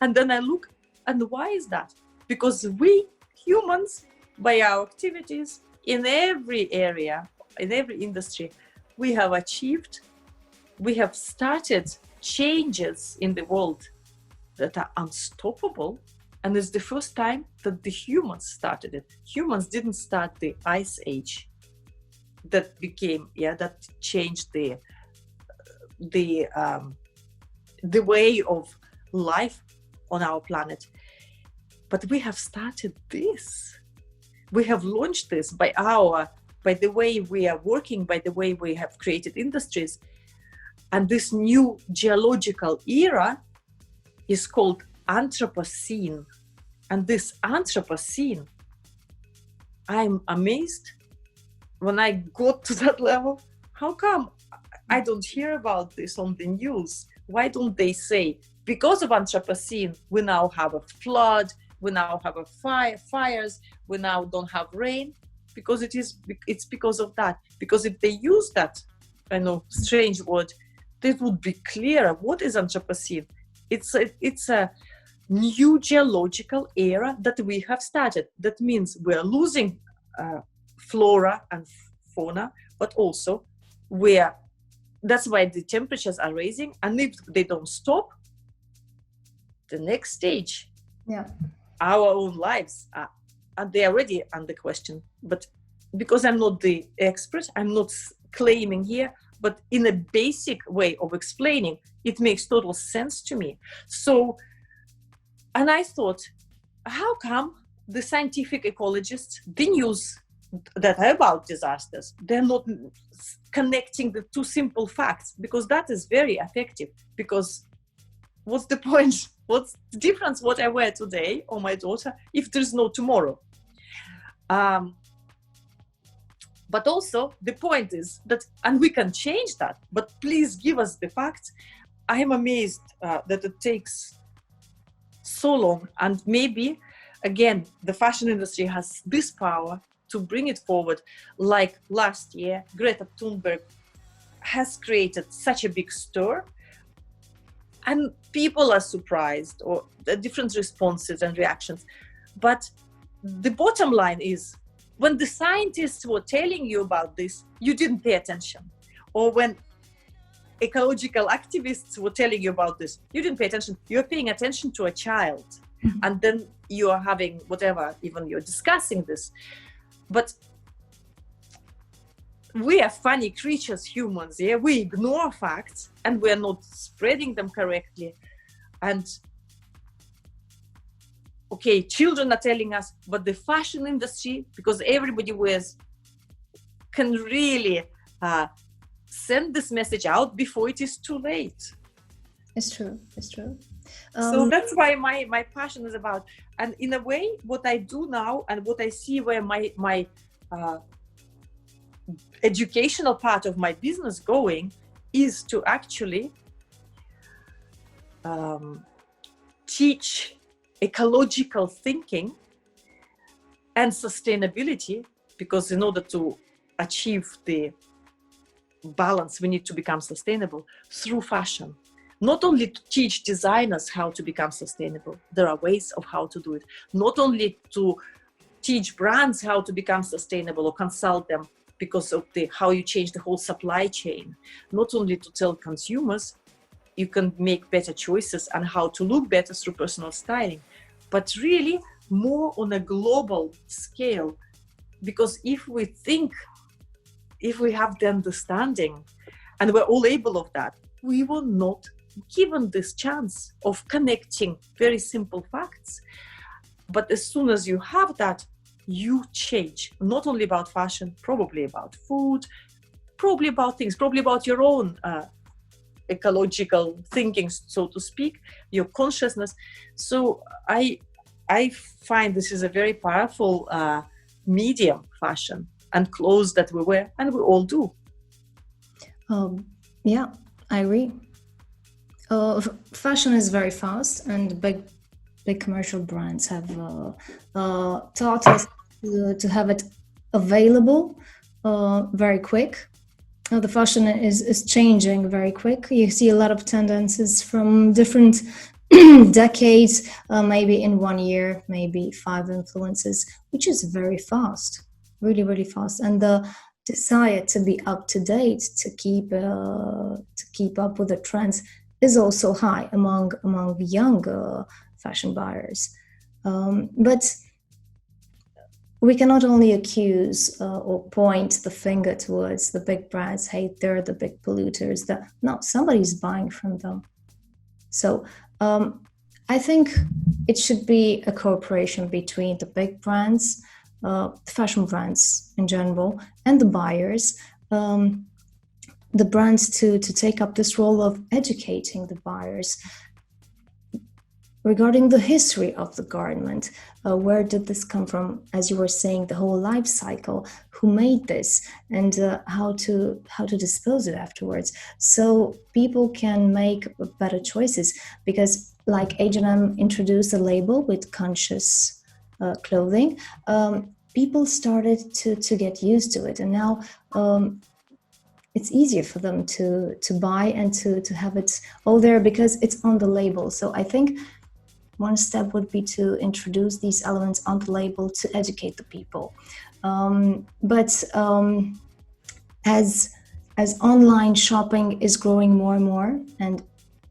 And then I look, and why is that? Because we humans, by our activities in every area, in every industry, we have started changes in the world that are unstoppable. And it's the first time that the humans started it. Humans didn't start the ice age that changed the way of life on our planet. But we have started this. We have launched this by the way we are working, by the way we have created industries. And this new geological era is called Anthropocene. And this Anthropocene, I'm amazed when I got to that level. How come I don't hear about this on the news? Why don't they say, because of Anthropocene, we now have a flood, we now have a fires, we now don't have rain? Because it's because of that. Because if they use that, I know, strange word, it would be clearer. What is Anthropocene? It's a new geological era that we have started. That means we're losing flora and fauna, but also that's why the temperatures are rising. And if they don't stop, the next stage, our own lives are, and they are already under question. But because I'm not the expert, I'm not claiming here, but in a basic way of explaining, it makes total sense to me. So, and I thought, how come the scientific ecologists, the news that are about disasters, they're not connecting the two simple facts, because that is very effective. Because what's the point? What's the difference what I wear today or my daughter if there's no tomorrow? But also the point is that, and we can change that, but please give us the facts. I am amazed that it takes so long, and maybe again the fashion industry has this power to bring it forward. Like last year, Greta Thunberg has created such a big stir, and people are surprised, or the different responses and reactions. But the bottom line is, when the scientists were telling you about this, you didn't pay attention. Or when ecological activists were telling you about this, you didn't pay attention. You're paying attention to a child. Mm-hmm. And then you are having whatever, even you're discussing this. But we are funny creatures, humans. Yeah, we ignore facts and we're not spreading them correctly. And okay, children are telling us, but the fashion industry, because everybody wears, can really send this message out before it is too late. It's true. It's true. So that's why my passion is about. And in a way, what I do now and what I see where my educational part of my business going is to actually teach ecological thinking and sustainability, because in order to achieve the balance, we need to become sustainable through fashion. Not only to teach designers how to become sustainable, there are ways of how to do it. Not only to teach brands how to become sustainable or consult them because of how you change the whole supply chain. Not only to tell consumers you can make better choices and how to look better through personal styling, but really more on a global scale. Because if we have the understanding, and we're all able of that, we will not given this chance of connecting very simple facts. But as soon as you have that, you change, not only about fashion, probably about food, probably about things, probably about your own ecological thinking, so to speak, your consciousness. So I find this is a very powerful medium, fashion and clothes that we wear, and we all do. Yeah, I agree. Fashion is very fast, and big commercial brands have taught us to have it available very quick. The fashion is changing very quick. You see a lot of tendencies from different decades, maybe in 1 year, maybe 5 influences, which is very fast, really, really fast. And the desire to be up to date, to keep up with the trends, is also high among young fashion buyers. But we cannot only accuse or point the finger towards the big brands. Hey, they're the big polluters. No, somebody's buying from them. So I think it should be a cooperation between the big brands, fashion brands in general, and the buyers. The brands to take up this role of educating the buyers regarding the history of the garment. Where did this come from? As you were saying, the whole life cycle, who made this, and how to dispose it afterwards, so people can make better choices. Because like H&M introduced a label with conscious clothing, people started to get used to it, and now it's easier for them to buy and to have it all there because it's on the label. So I think one step would be to introduce these elements on the label to educate the people. But as online shopping is growing more and more, and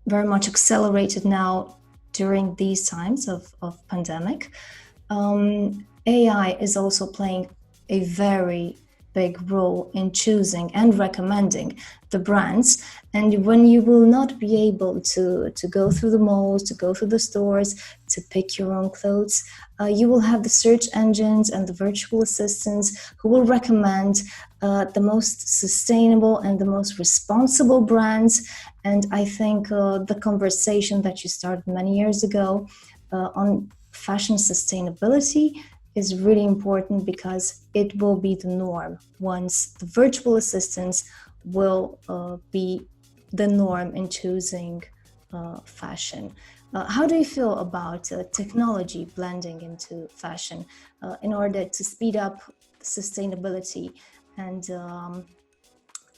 very much accelerated now during these times of pandemic, AI is also playing a very big role in choosing and recommending the brands. And when you will not be able to go through the malls, to go through the stores, to pick your own clothes, you will have the search engines and the virtual assistants who will recommend the most sustainable and the most responsible brands. And I think the conversation that you started many years ago on fashion sustainability is really important, because it will be the norm once the virtual assistants will be the norm in choosing fashion. How do you feel about technology blending into fashion in order to speed up sustainability and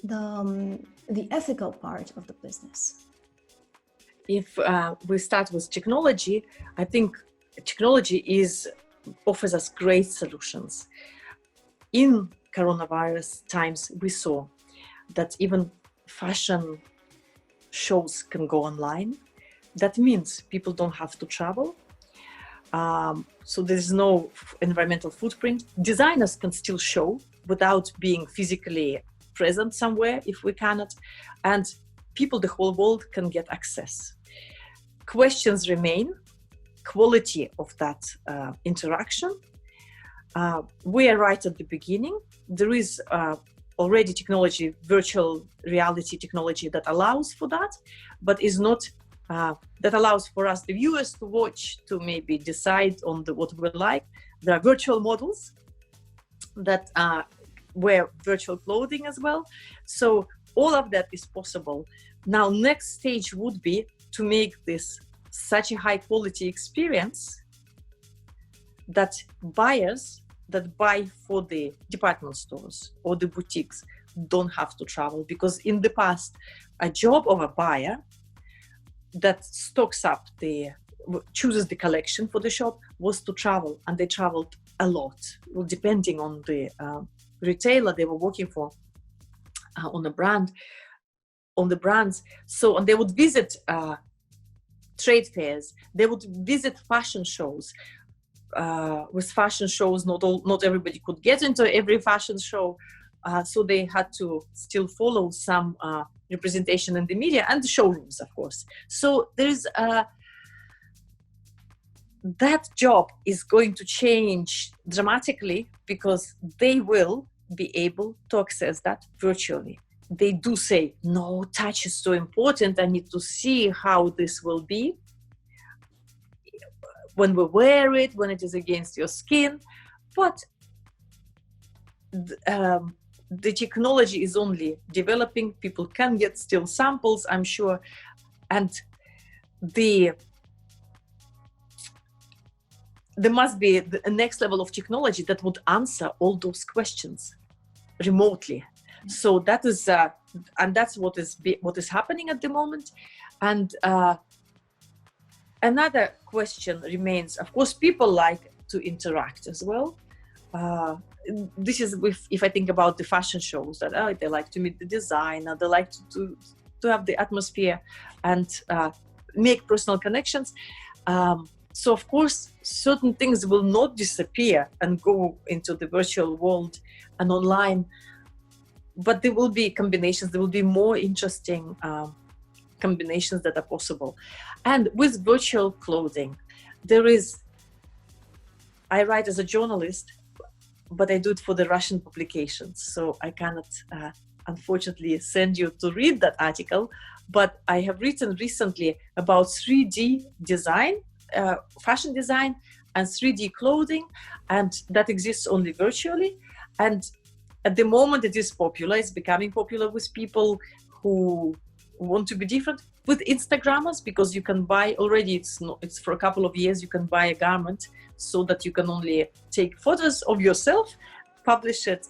the ethical part of the business? If we start with technology, I think technology offers us great solutions. In coronavirus times, we saw that even fashion shows can go online. That means people don't have to travel. So there's no environmental footprint. Designers can still show without being physically present somewhere if we cannot. And people, the whole world, can get access. Questions remain. Quality of that interaction. We are right at the beginning. There is already technology, virtual reality technology, that allows for that, but is not that allows for us, the viewers, to watch, to maybe decide on what we like. There are virtual models that wear virtual clothing as well. So all of that is possible. Now, next stage would be to make this such a high quality experience that buyers that buy for the department stores or the boutiques don't have to travel. Because in the past, a job of a buyer that stocks up chooses the collection for the shop was to travel, and they traveled a lot, well, depending on the retailer they were working for, on the brands. So, and they would visit trade fairs, they would visit fashion shows. With fashion shows, not everybody could get into every fashion show, so they had to still follow some representation in the media and the showrooms, of course. So there's that job is going to change dramatically, because they will be able to access that virtually. They do say, no, touch is so important, I need to see how this will be when we wear it, when it is against your skin. But the technology is only developing. People can get still samples, I'm sure. And there must be a next level of technology that would answer all those questions remotely. So that is, and that's what is happening at the moment. And another question remains, of course, people like to interact as well. This is if I think about the fashion shows, that they like to meet the designer, they like to have the atmosphere and make personal connections. So of course, certain things will not disappear and go into the virtual world and online, but there will be combinations, there will be more interesting combinations that are possible. And with virtual clothing, I write as a journalist, but I do it for the Russian publications, so I cannot unfortunately send you to read that article. But I have written recently about 3D design, fashion design and 3D clothing, and that exists only virtually. And at the moment it is popular, it's becoming popular with people who want to be different, with Instagrammers, because you can buy already, it's for a couple of years, you can buy a garment so that you can only take photos of yourself, publish it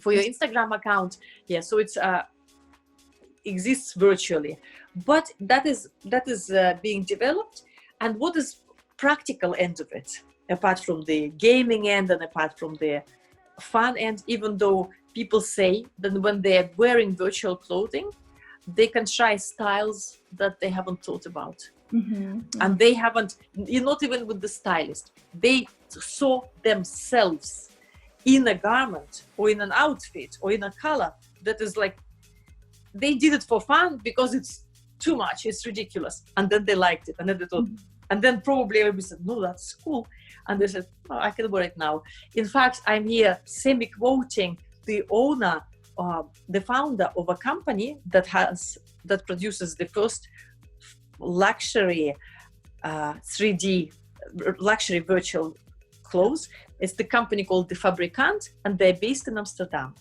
for your Instagram account. Yeah, so it's exists virtually, but that is being developed. And what is practical end of it, apart from the gaming end and apart from the fun end? Even though people say that when they're wearing virtual clothing, they can try styles that they haven't thought about. Mm-hmm. And they haven't, not even with the stylist, they saw themselves in a garment or in an outfit or in a color that is like, they did it for fun because it's too much, it's ridiculous. And then they liked it. And then they thought, and then probably everybody said, no, that's cool. And they said, oh, I can wear it now. In fact, I'm here semi-quoting the owner, the founder of a company that produces the first luxury 3D luxury virtual clothes. It's the company called The Fabricant, and they're based in Amsterdam.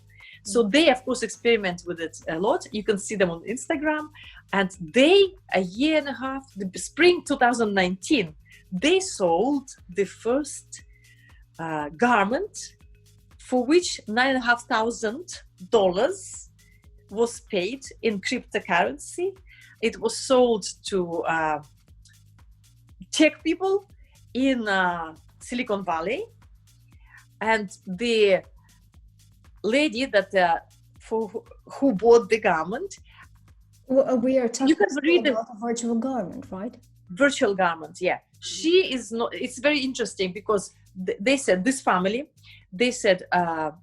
So they, of course, experiment with it a lot. You can see them on Instagram. And they, a year and a half, the spring 2019, they sold the first garment for which $9,500 was paid in cryptocurrency. It was sold to tech people in Silicon Valley. And the lady that who bought the garment. We are talking about a virtual garment, right? Virtual garment, yeah. She is not. It's very interesting because they said, this family, they said, I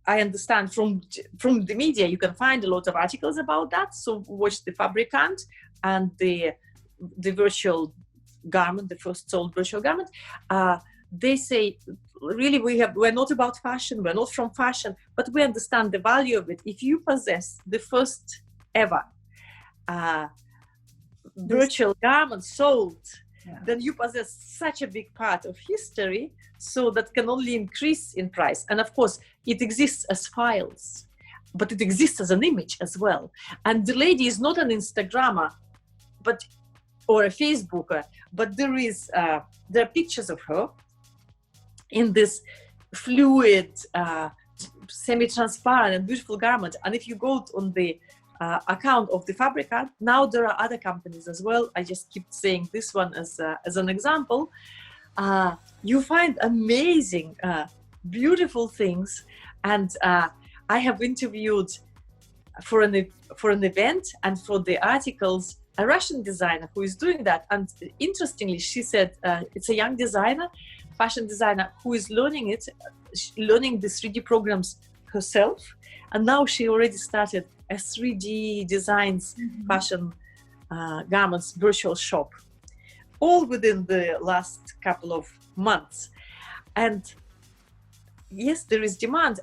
understand from the media you can find a lot of articles about that. So watch The Fabricant and the virtual garment, the first sold virtual garment. They say, really, we're not about fashion, we're not from fashion, but we understand the value of it. If you possess the first ever virtual garment sold, then you possess such a big part of history, so that can only increase in price. And of course, it exists as files, but it exists as an image as well. And the lady is not an Instagrammer, or a Facebooker, but there are pictures of her in this fluid, semi-transparent and beautiful garment. And if you go on the account of The Fabricant, now there are other companies as well. I just keep saying this one as an example. You find amazing, beautiful things. And I have interviewed for an event and for the articles a Russian designer who is doing that. And interestingly, she said it's a young designer, fashion designer, who is learning the 3D programs herself. And now she already started a 3D designs fashion garments virtual shop, all within the last couple of months. And yes, there is demand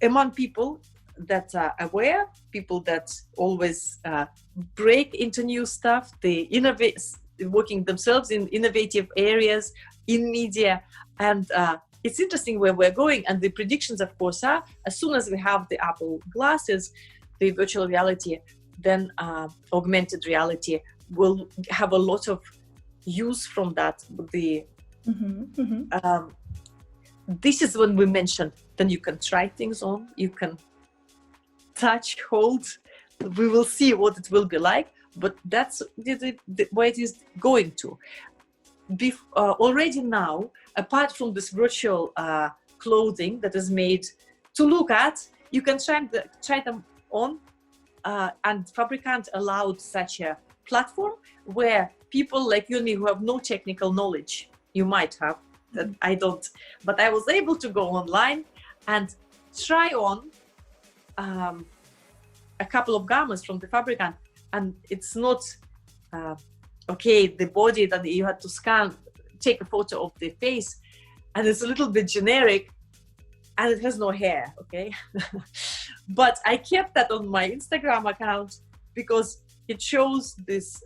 among people that are aware, people that always break into new stuff, they innovate, working themselves in innovative areas, in media. And it's interesting where we're going. And the predictions, of course, are as soon as we have the Apple glasses, the virtual reality, then augmented reality will have a lot of use from that. This is when we mentioned, then you can try things on, you can touch, hold. We will see what it will be like, but that's where it is going to. Already now, apart from this virtual clothing that is made to look at, you can try them on, and Fabricant allowed such a platform where people like you and me who have no technical knowledge, you might have, that I don't, but I was able to go online and try on a couple of garments from the Fabricant, and it's not the body that you had to scan, take a photo of the face, and it's a little bit generic, and it has no hair, okay? But I kept that on my Instagram account because it shows this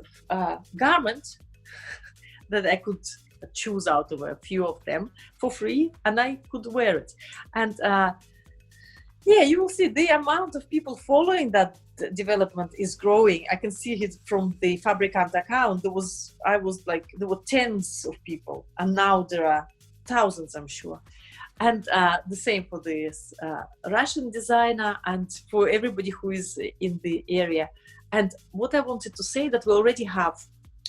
garment that I could choose out of a few of them for free, and I could wear it. And you will see the amount of people following that development is growing. I can see it from the Fabricant account. There were tens of people, and now there are thousands, I'm sure. And the same for this Russian designer and for everybody who is in the area. And what I wanted to say, that we already have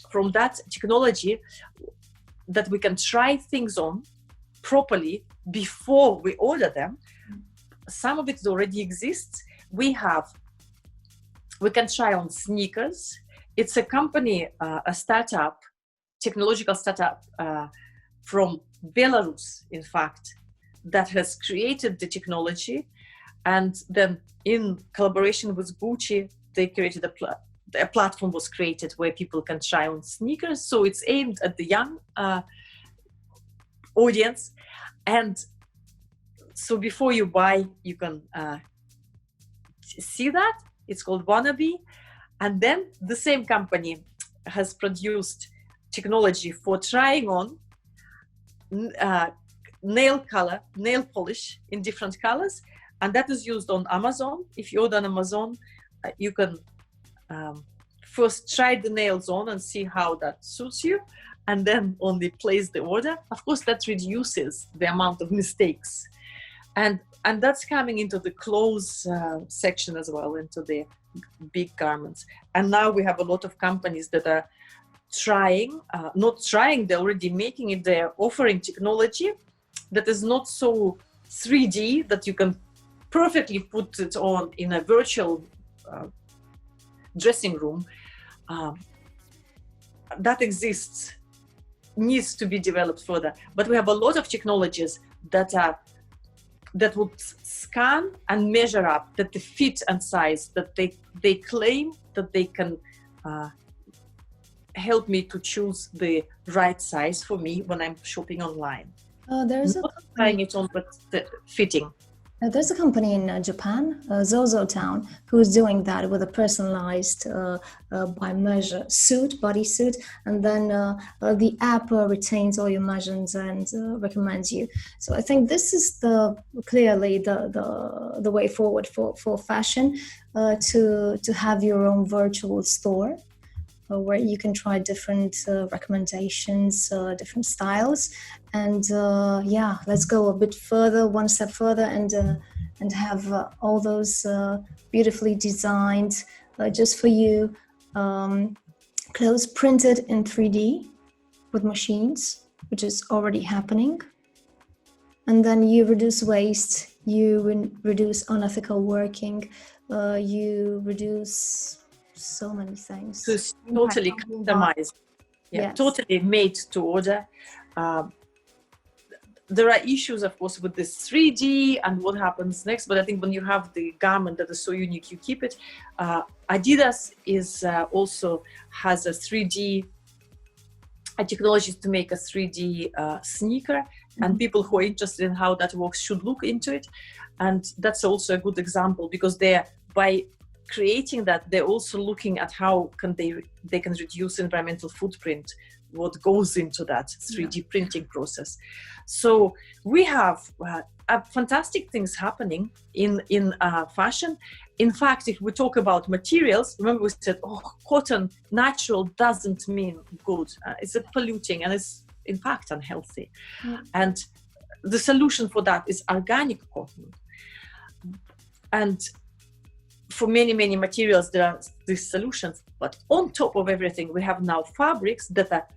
from that technology that we can try things on properly before we order them. Some of it already exists. We can try on sneakers. It's a company, a startup, technological startup from Belarus, in fact, that has created the technology, and then in collaboration with Gucci, they created a platform was created where people can try on sneakers. So it's aimed at the young audience, and so before you buy, you can see that it's called Wannabe. And then the same company has produced technology for trying on nail polish in different colors, and that is used on Amazon. If you order on Amazon, you can first try the nails on and see how that suits you, and then only place the order. Of course, that reduces the amount of mistakes, and that's coming into the clothes section as well, into the big garments. And now we have a lot of companies that are they're already making it. They're offering technology that is not so 3D, that you can perfectly put it on in a virtual dressing room. That exists, needs to be developed further. But we have a lot of technologies that would scan and measure up that the fit and size that they claim that they can help me to choose the right size for me when I'm shopping online. There's not trying it on, but the fitting. There's a company in Japan, Zozo Town, who's doing that with a personalized by measure bodysuit, and then the app retains all your measurements and recommends you. So I think this is clearly the way forward for fashion, to have your own virtual store where you can try different recommendations, different styles, and let's go a bit further, one step further, and have all those beautifully designed just for you clothes printed in 3D with machines, which is already happening. And then you reduce waste, you reduce unethical working, you reduce so many things. So it's totally customized, Yes. Totally made to order. There are issues, of course, with this 3D and what happens next. But I think when you have the garment that is so unique, you keep it. Adidas also has a 3D technology to make a 3D sneaker, and people who are interested in how that works should look into it. And that's also a good example, because by creating that, they're also looking at how they can reduce environmental footprint, what goes into that 3D printing process. So we have fantastic things happening in fashion. In fact, if we talk about materials, remember we said, cotton, natural doesn't mean good. It's polluting, and it's in fact unhealthy. And the solution for that is organic cotton. And for many, many materials, there are these solutions. But on top of everything, we have now fabrics that are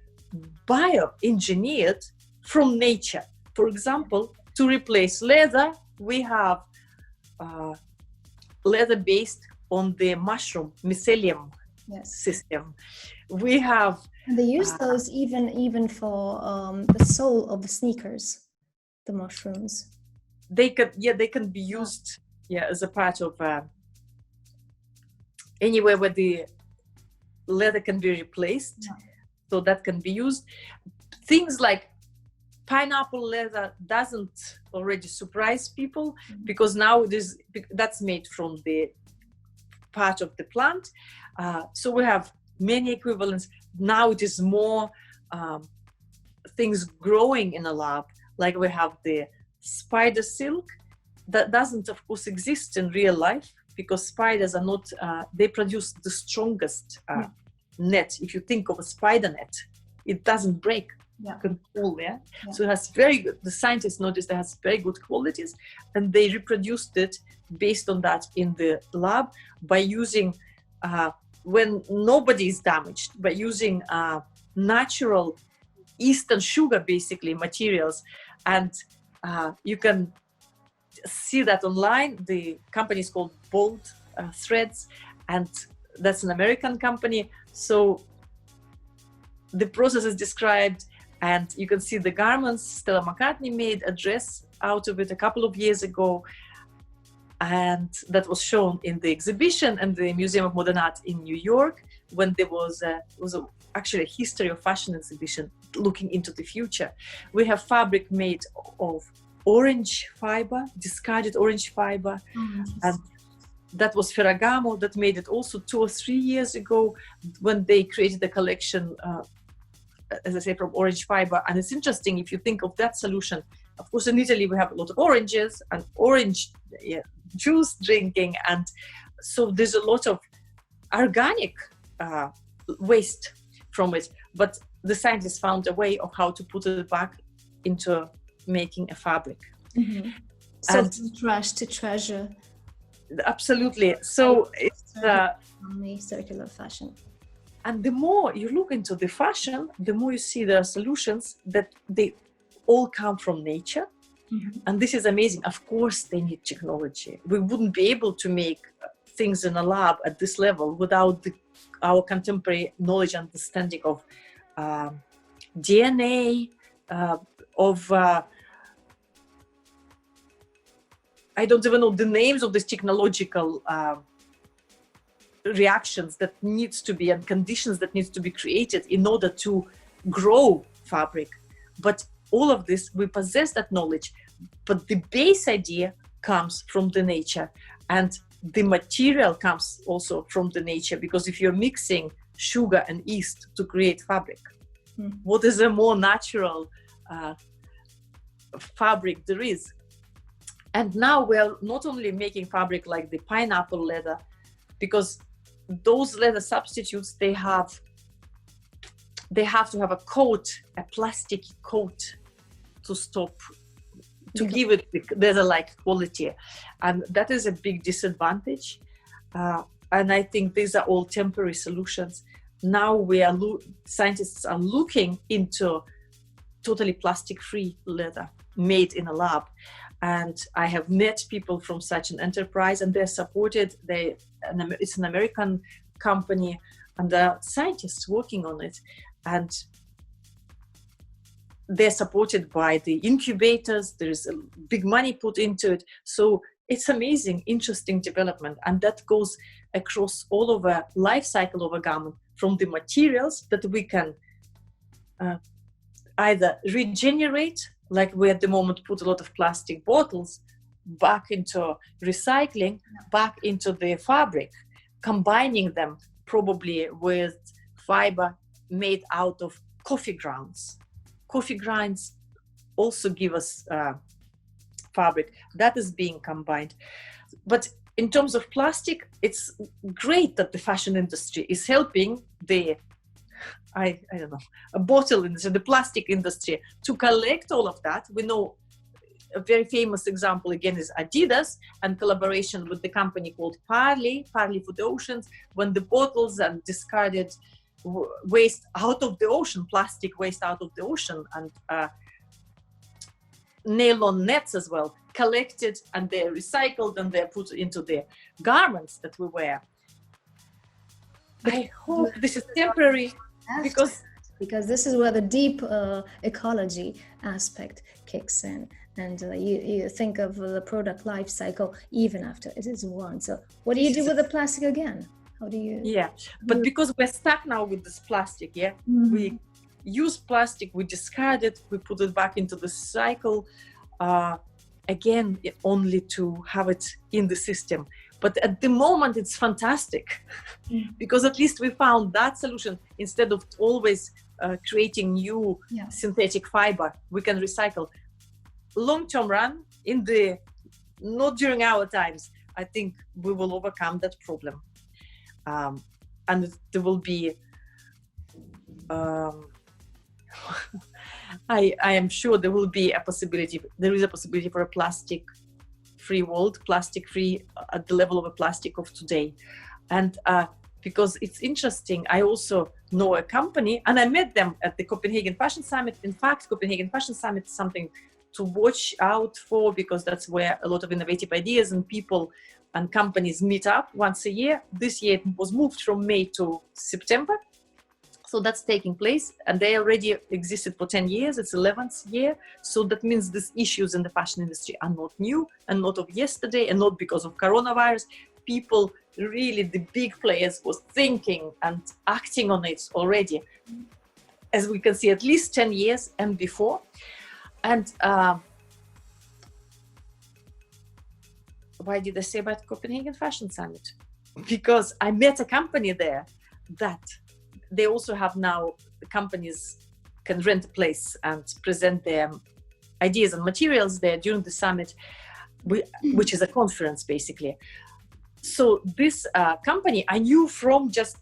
bioengineered from nature. For example, to replace leather, we have leather based on the mushroom mycelium system. We have... And they use those even for the sole of the sneakers, the mushrooms. They can be used as a part of anywhere where the leather can be replaced. So that can be used. Things like pineapple leather doesn't already surprise people, because now that's made from the part of the plant. So we have many equivalents. Now it is more things growing in a lab, like we have the spider silk that doesn't, of course, exist in real life, because spiders are not, they produce the strongest net. If you think of a spider net, it doesn't break. So it has very good, the scientists noticed it has very good qualities, and they reproduced it based on that in the lab by using, when nobody is damaged, by using natural yeast and sugar, basically, materials. And you can see that online. The company is called Bold Threads, and that's an American company. So the process is described, And you can see the garments. Stella McCartney made a dress out of it a couple of years ago, and that was shown in the exhibition in the Museum of Modern Art in New York, when there was actually a history of fashion exhibition looking into the future. We have fabric made of orange fiber, discarded orange fiber, and that was Ferragamo that made it also 2 or 3 years ago when they created a collection, as I say, from orange fiber. And it's interesting if you think of that solution. Of course, in Italy, we have a lot of oranges and orange juice drinking. And so there's a lot of organic waste from it. But the scientists found a way of how to put it back into making a fabric. Mm-hmm. So And from trash to treasure. absolutely. So it's Circular fashion. and the more you look into the fashion, the more you see there are solutions that they all come from nature. Mm-hmm. And this is amazing. Of course, they need technology. We wouldn't be able to make things in a lab at this level without our contemporary knowledge and understanding of DNA, I don't even know the names of these technological reactions that needs to be and conditions that needs to be created in order to grow fabric. But all of this, we possess that knowledge, but the base idea comes from the nature, and the material comes also from the nature, because if you're mixing sugar and yeast to create fabric, what is a more natural fabric there is? And now we're not only making fabric like the pineapple leather, because those leather substitutes, they have to have a coat, a plastic coat, to stop, to give it leather-like quality, and that is a big disadvantage. And I think these are all temporary solutions. Now scientists are looking into totally plastic-free leather made in a lab. And I have met people from such an enterprise, and they're supported. It's an American company, and there are scientists working on it. And they're supported by the incubators. There's a big money put into it. So it's amazing, interesting development. And that goes across all of a life cycle of a garment, from the materials that we can either regenerate, like we at the moment put a lot of plastic bottles back into recycling, back into the fabric, combining them probably with fiber made out of coffee grounds. Coffee grounds also give us fabric that is being combined. But in terms of plastic, it's great that the fashion industry is helping the bottle industry, the plastic industry, to collect all of that. We know a very famous example again is Adidas, and collaboration with the company called Parley for the Oceans, when the bottles and discarded waste out of the ocean, plastic waste out of the ocean, and nylon nets as well, collected, and they're recycled and they're put into the garments that we wear. I hope this is temporary, because this is where the deep ecology aspect kicks in, and you think of the product life cycle even after it is worn. So what do you do with the plastic again? How do you? Yeah, but because we're stuck now with this plastic, we use plastic, we discard it, we put it back into the cycle, again, only to have it in the system. But at the moment, it's fantastic, because at least we found that solution. Instead of always creating new synthetic fiber, we can recycle. Long-term run, not during our times, I think we will overcome that problem. And there will be, I am sure there will be a possibility, there is a possibility for a plastic-free world, plastic-free at the level of a plastic of today. And because it's interesting, I also know a company, and I met them at the Copenhagen Fashion Summit. In fact, Copenhagen Fashion Summit is something to watch out for, because that's where a lot of innovative ideas and people and companies meet up once a year. This year it was moved from May to September. So that's taking place, and they already existed for 10 years. It's 11th year. So that means these issues in the fashion industry are not new and not of yesterday and not because of coronavirus. People, really, the big players was thinking and acting on it already, as we can see, at least 10 years and before. And why did I say about Copenhagen Fashion Summit? Because I met a company there that they also have now, the companies can rent a place and present their ideas and materials there during the summit, which is a conference basically. So this company I knew from just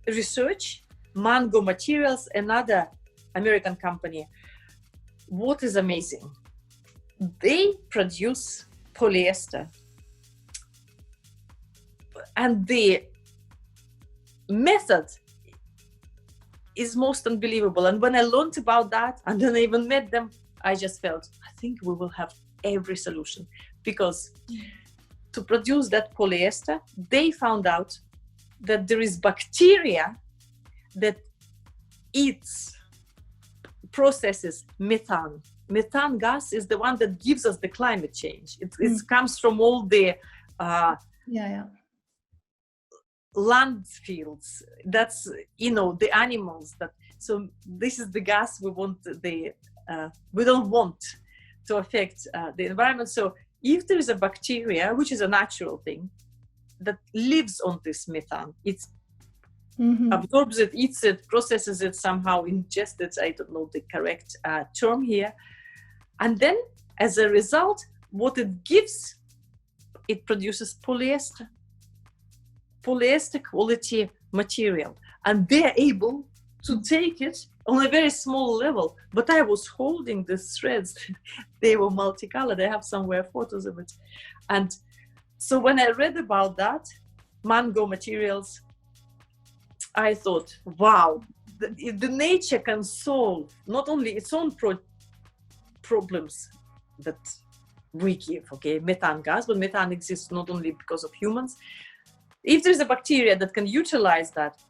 research, Mango Materials, another American company. What is amazing? They produce polyester, and the method is most unbelievable. And when I learned about that, and then I even met them, I just felt, I think we will have every solution. Because to produce that polyester, they found out that there is bacteria that processes methane. Methane gas is the one that gives us the climate change. It comes from all the land fields. That's, the animals. So this is the gas we want. We don't want to affect the environment. So if there is a bacteria, which is a natural thing, that lives on this methane, it absorbs it, eats it, processes it somehow, ingests it. I don't know the correct term here. And then, as a result, what it gives, it produces polyester quality material, and they're able to take it on a very small level. But I was holding the threads. They were multicolored. I have somewhere photos of it. And so when I read about that, Mango Materials, I thought, wow, the nature can solve not only its own problems that we give, methane gas, but methane exists not only because of humans. If there's a bacteria that can utilize that,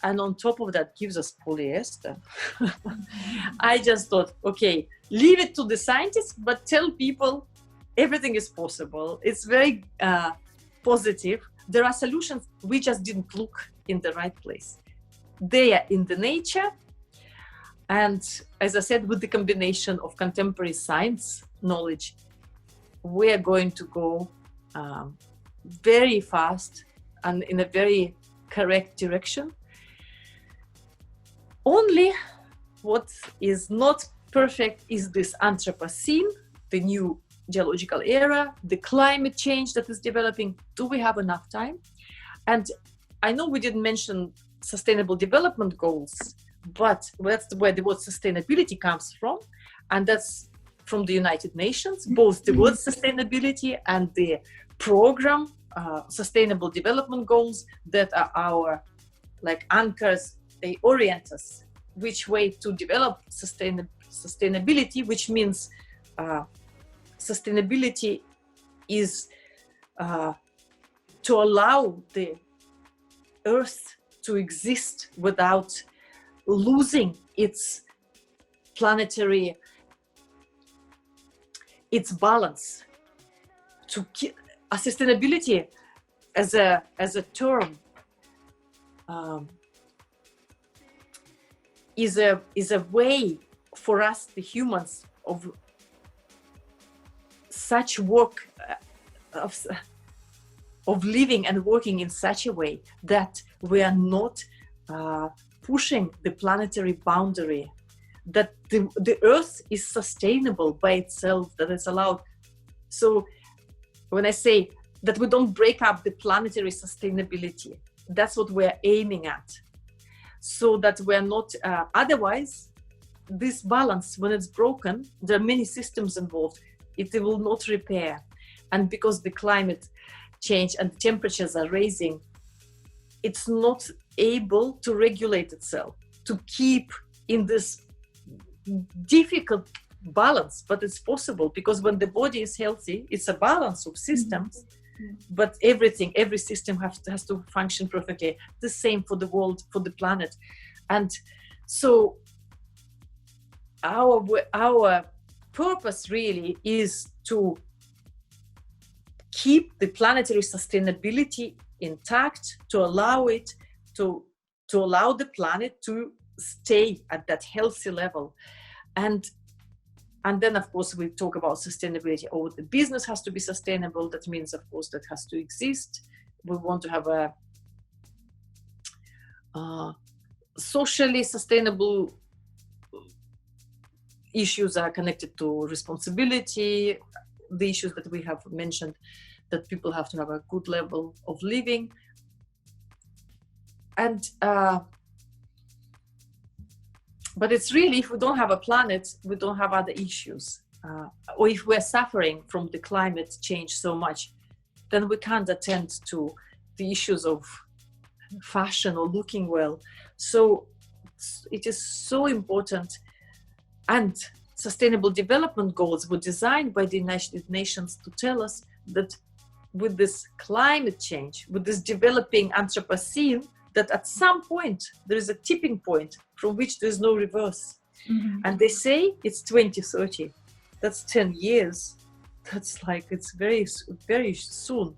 and on top of that gives us polyester, I just thought, leave it to the scientists, but tell people everything is possible. It's very positive. There are solutions. We just didn't look in the right place. They are in the nature. And as I said, with the combination of contemporary science knowledge, we're going to go very fast and in a very correct direction. Only what is not perfect is this Anthropocene, the new geological era, the climate change that is developing. Do we have enough time? And I know we didn't mention Sustainable Development Goals, but that's where the word sustainability comes from. And that's from the United Nations, both the word sustainability and the program, Sustainable Development Goals, that are our anchors. They orient us which way to develop sustainability, which means sustainability is to allow the Earth to exist without losing its planetary, its balance. To keep sustainability as a term is a way for us, the humans, of such work of living and working in such a way that we are not pushing the planetary boundary, that the Earth is sustainable by itself, that it's allowed. So when I say that we don't break up the planetary sustainability, that's what we're aiming at. So that we're not, otherwise, this balance, when it's broken, there are many systems involved, it will not repair. And because the climate change and the temperatures are rising, it's not able to regulate itself, to keep in this difficult balance. But it's possible, because when the body is healthy, it's a balance of systems. But every system has to function perfectly. The same for the world, for the planet. And so our purpose really is to keep the planetary sustainability intact, to allow it to allow the planet to stay at that healthy level. And then, of course, we talk about sustainability. Oh, the business has to be sustainable. That means, of course, that has to exist. We want to have a socially sustainable issues are connected to responsibility, the issues that we have mentioned, that people have to have a good level of living. And but it's really, if we don't have a planet, we don't have other issues. Or if we're suffering from the climate change so much, then we can't attend to the issues of fashion or looking well. So it is so important. And Sustainable Development Goals were designed by the United Nations to tell us that with this climate change, with this developing Anthropocene, that at some point there is a tipping point from which there is no reverse. Mm-hmm. And they say it's 2030. That's 10 years. That's like, it's very, very soon.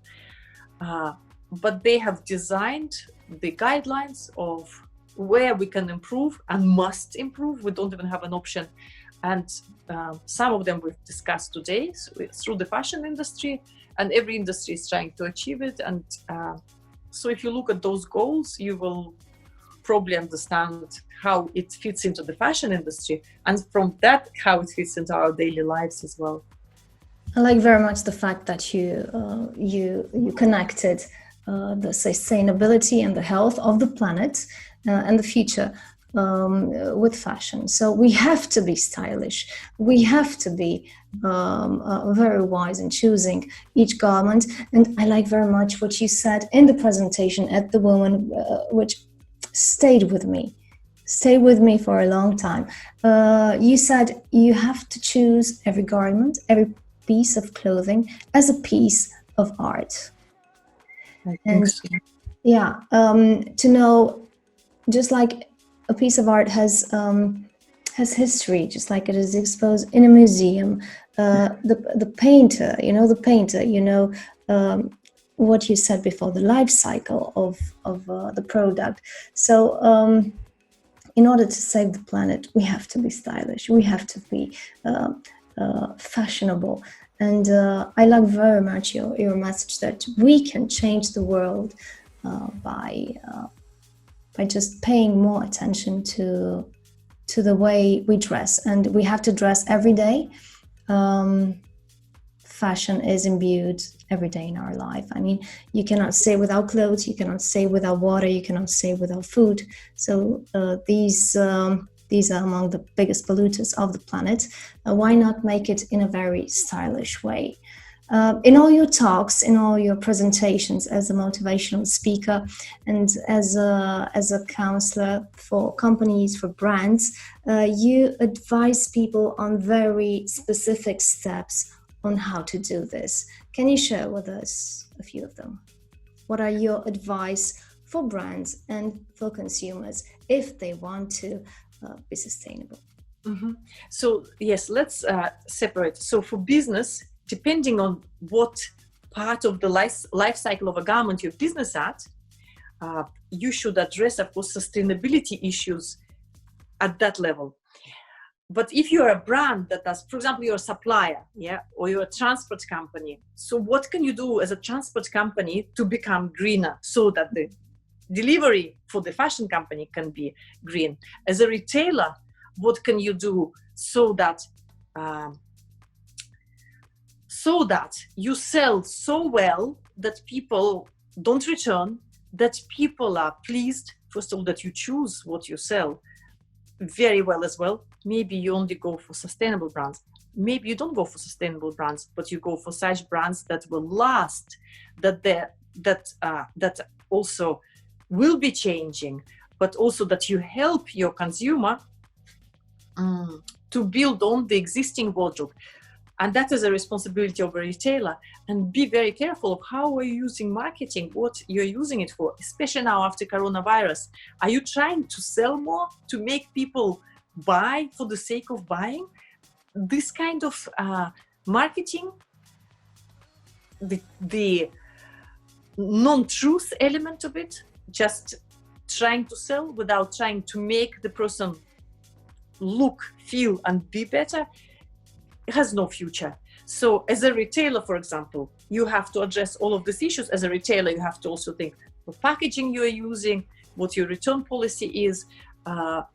But they have designed the guidelines of where we can improve and must improve. We don't even have an option. And some of them we've discussed today through the fashion industry, and every industry is trying to achieve it. And so if you look at those goals, you will probably understand how it fits into the fashion industry, and from that, how it fits into our daily lives as well. I like very much the fact that you connected the sustainability and the health of the planet and the future with fashion. So we have to be stylish. We have to be very wise in choosing each garment. And I like very much what you said in the presentation at the Women, which stayed with me for a long time. You said you have to choose every garment, every piece of clothing as a piece of art. I think so. Yeah, to know, just like a piece of art has history, just like it is exposed in a museum. The painter, what you said before, the life cycle of the product. So in order to save the planet, we have to be stylish. We have to be fashionable. And I like very much your message that we can change the world by just paying more attention to the way we dress. And we have to dress every day. Fashion is imbued every day in our life. I mean, you cannot stay without clothes, you cannot stay without water, you cannot stay without food. So these are among the biggest polluters of the planet. Why not make it in a very stylish way? In all your talks, in all your presentations as a motivational speaker and as a counselor for companies, for brands, you advise people on very specific steps on how to do this. Can you share with us a few of them? What are your advice for brands and for consumers if they want to be sustainable? Mm-hmm. So yes, let's separate. So for business, depending on what part of the life cycle of a garment your business at, you should address, of course, sustainability issues at that level. But if you're a brand that does, for example, you're a supplier, or you're a transport company, so what can you do as a transport company to become greener so that the delivery for the fashion company can be green? As a retailer, what can you do so that you sell so well that people don't return, that people are pleased, first of all, that you choose what you sell very well as well. Maybe you only go for sustainable brands. Maybe you don't go for sustainable brands, but you go for such brands that will last, that also will be changing, but also that you help your consumer to build on the existing wardrobe. And that is a responsibility of a retailer. And be very careful of how are you using marketing, what you're using it for, especially now after coronavirus. Are you trying to sell more, to make people buy for the sake of buying? This kind of marketing, the non-truth element of it, just trying to sell without trying to make the person look, feel, and be better, it has no future. So as a retailer, for example, you have to address all of these issues. As a retailer, you have to also think what packaging you are using, what your return policy is,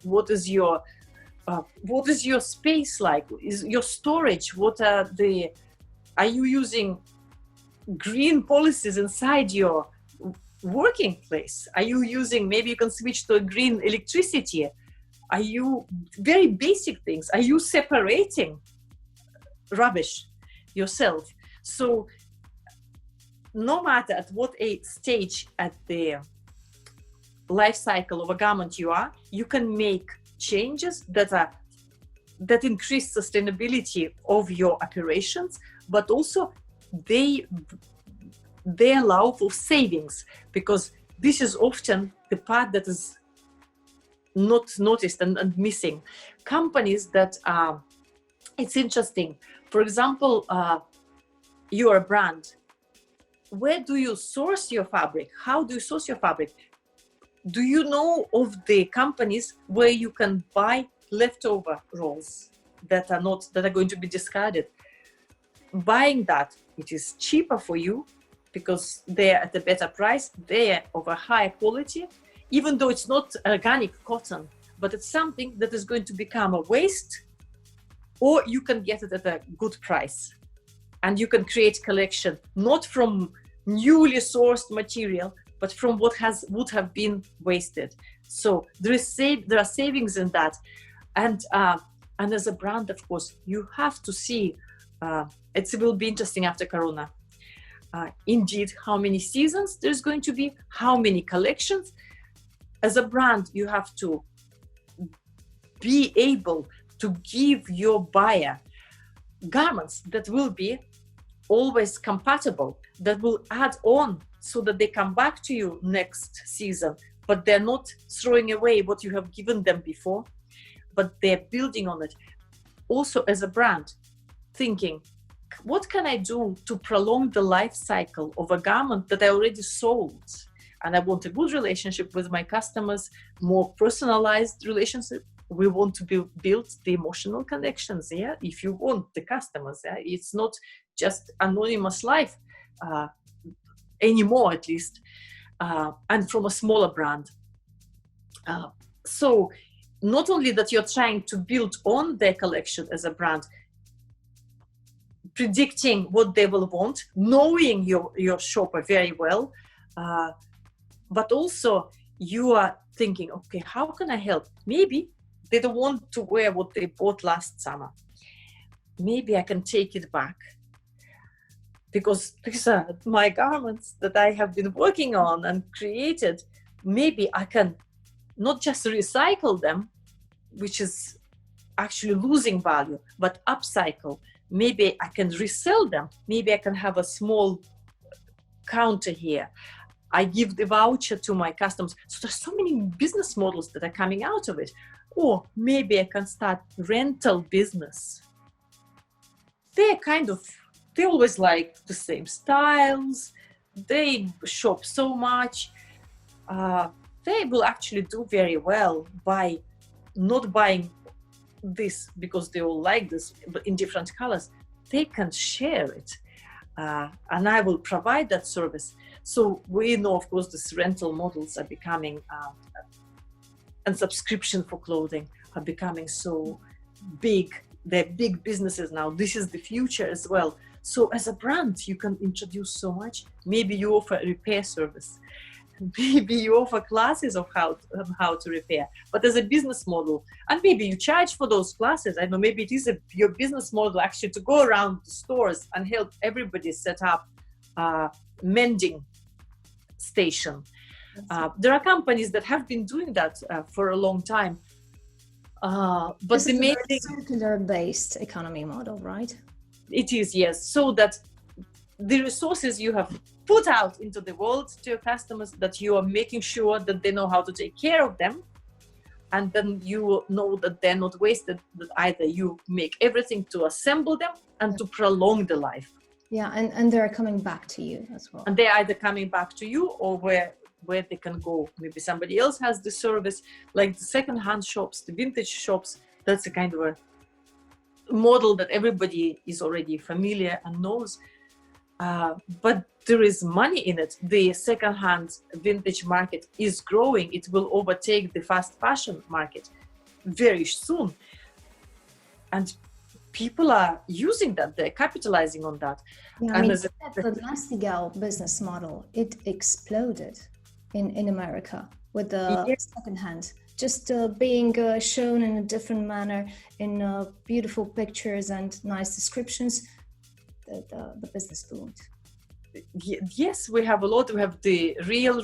what is your space like, is your storage, are you using green policies inside your working place? Are you using, maybe you can switch to a green electricity? Are you, very basic things, are you separating rubbish yourself? So no matter at what stage at the life cycle of a garment you are, you can make changes that increase sustainability of your operations, but also they allow for savings, because this is often the part that is not noticed and missing. Companies that it's interesting. For example, you're a brand. Where do you source your fabric? How do you source your fabric? Do you know of the companies where you can buy leftover rolls that are going to be discarded? Buying that, it is cheaper for you because they're at a better price, they're of a higher quality, even though it's not organic cotton, but it's something that is going to become a waste, or you can get it at a good price. And you can create collection, not from newly sourced material, but from what would have been wasted. So there are savings in that. And as a brand, of course, you have to see, it will be interesting after Corona. Indeed, how many seasons there's going to be, how many collections. As a brand, you have to be able to give your buyer garments that will be always compatible, that will add on so that they come back to you next season, but they're not throwing away what you have given them before, but they're building on it. Also, as a brand, thinking, what can I do to prolong the life cycle of a garment that I already sold? And I want a good relationship with my customers, more personalized relationship. We want to build the emotional connections, yeah? If you want the customers, yeah? It's not just anonymous life anymore, at least, and from a smaller brand. So not only that you're trying to build on their collection as a brand, predicting what they will want, knowing your shopper very well, but also you are thinking, okay, how can I help? Maybe they don't want to wear what they bought last summer. Maybe I can take it back, because these are my garments that I have been working on and created. Maybe I can not just recycle them, which is actually losing value, but upcycle. Maybe I can resell them. Maybe I can have a small counter here. I give the voucher to my customers. So there's so many business models that are coming out of it. Or maybe I can start rental business. They always like the same styles. They shop so much. They will actually do very well by not buying this because they all like this, but in different colors. They can share it. And I will provide that service. So we know, of course, these rental models are becoming, and subscription for clothing are becoming so big. They're big businesses now. This is the future as well. So as a brand, you can introduce so much. Maybe you offer a repair service. Maybe you offer classes of how to repair. But as a business model, and maybe you charge for those classes. I know, maybe it is your business model actually to go around the stores and help everybody set up mending station. There are companies that have been doing that for a long time. But This the is a main very circular-based economy model, right? It is, yes. So that the resources you have put out into the world to your customers, that you are making sure that they know how to take care of them, and then you know that they're not wasted, that either you make everything to assemble them and to prolong the life. Yeah, and they're coming back to you as well. And they're either coming back to you, or where they can go. Maybe somebody else has the service, like the second-hand shops, the vintage shops. That's a kind of a model that everybody is already familiar and knows. But there is money in it. The second-hand vintage market is growing. It will overtake the fast fashion market very soon. And people are using that. They're capitalizing on that. Yeah, I mean, the Nasty Gal business model, it exploded in America with the second-hand. Just being shown in a different manner, in beautiful pictures and nice descriptions, the business boomed. Yes, we have a lot. We have the real.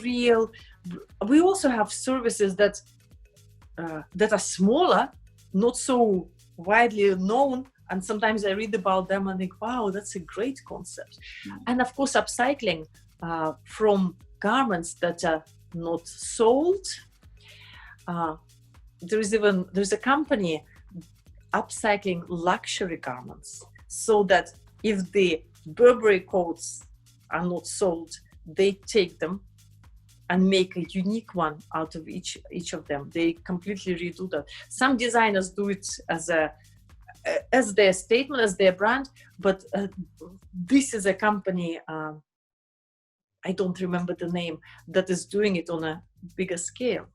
We also have services that are smaller, not so widely known. And sometimes I read about them and think, wow, that's a great concept. And of course, upcycling from garments that are not sold. There's a company upcycling luxury garments, so that if the Burberry coats are not sold, they take them and make a unique one out of each of them. They completely redo that. Some designers do it as their statement, as their brand, but this is a company, I don't remember the name, that is doing it on a bigger scale,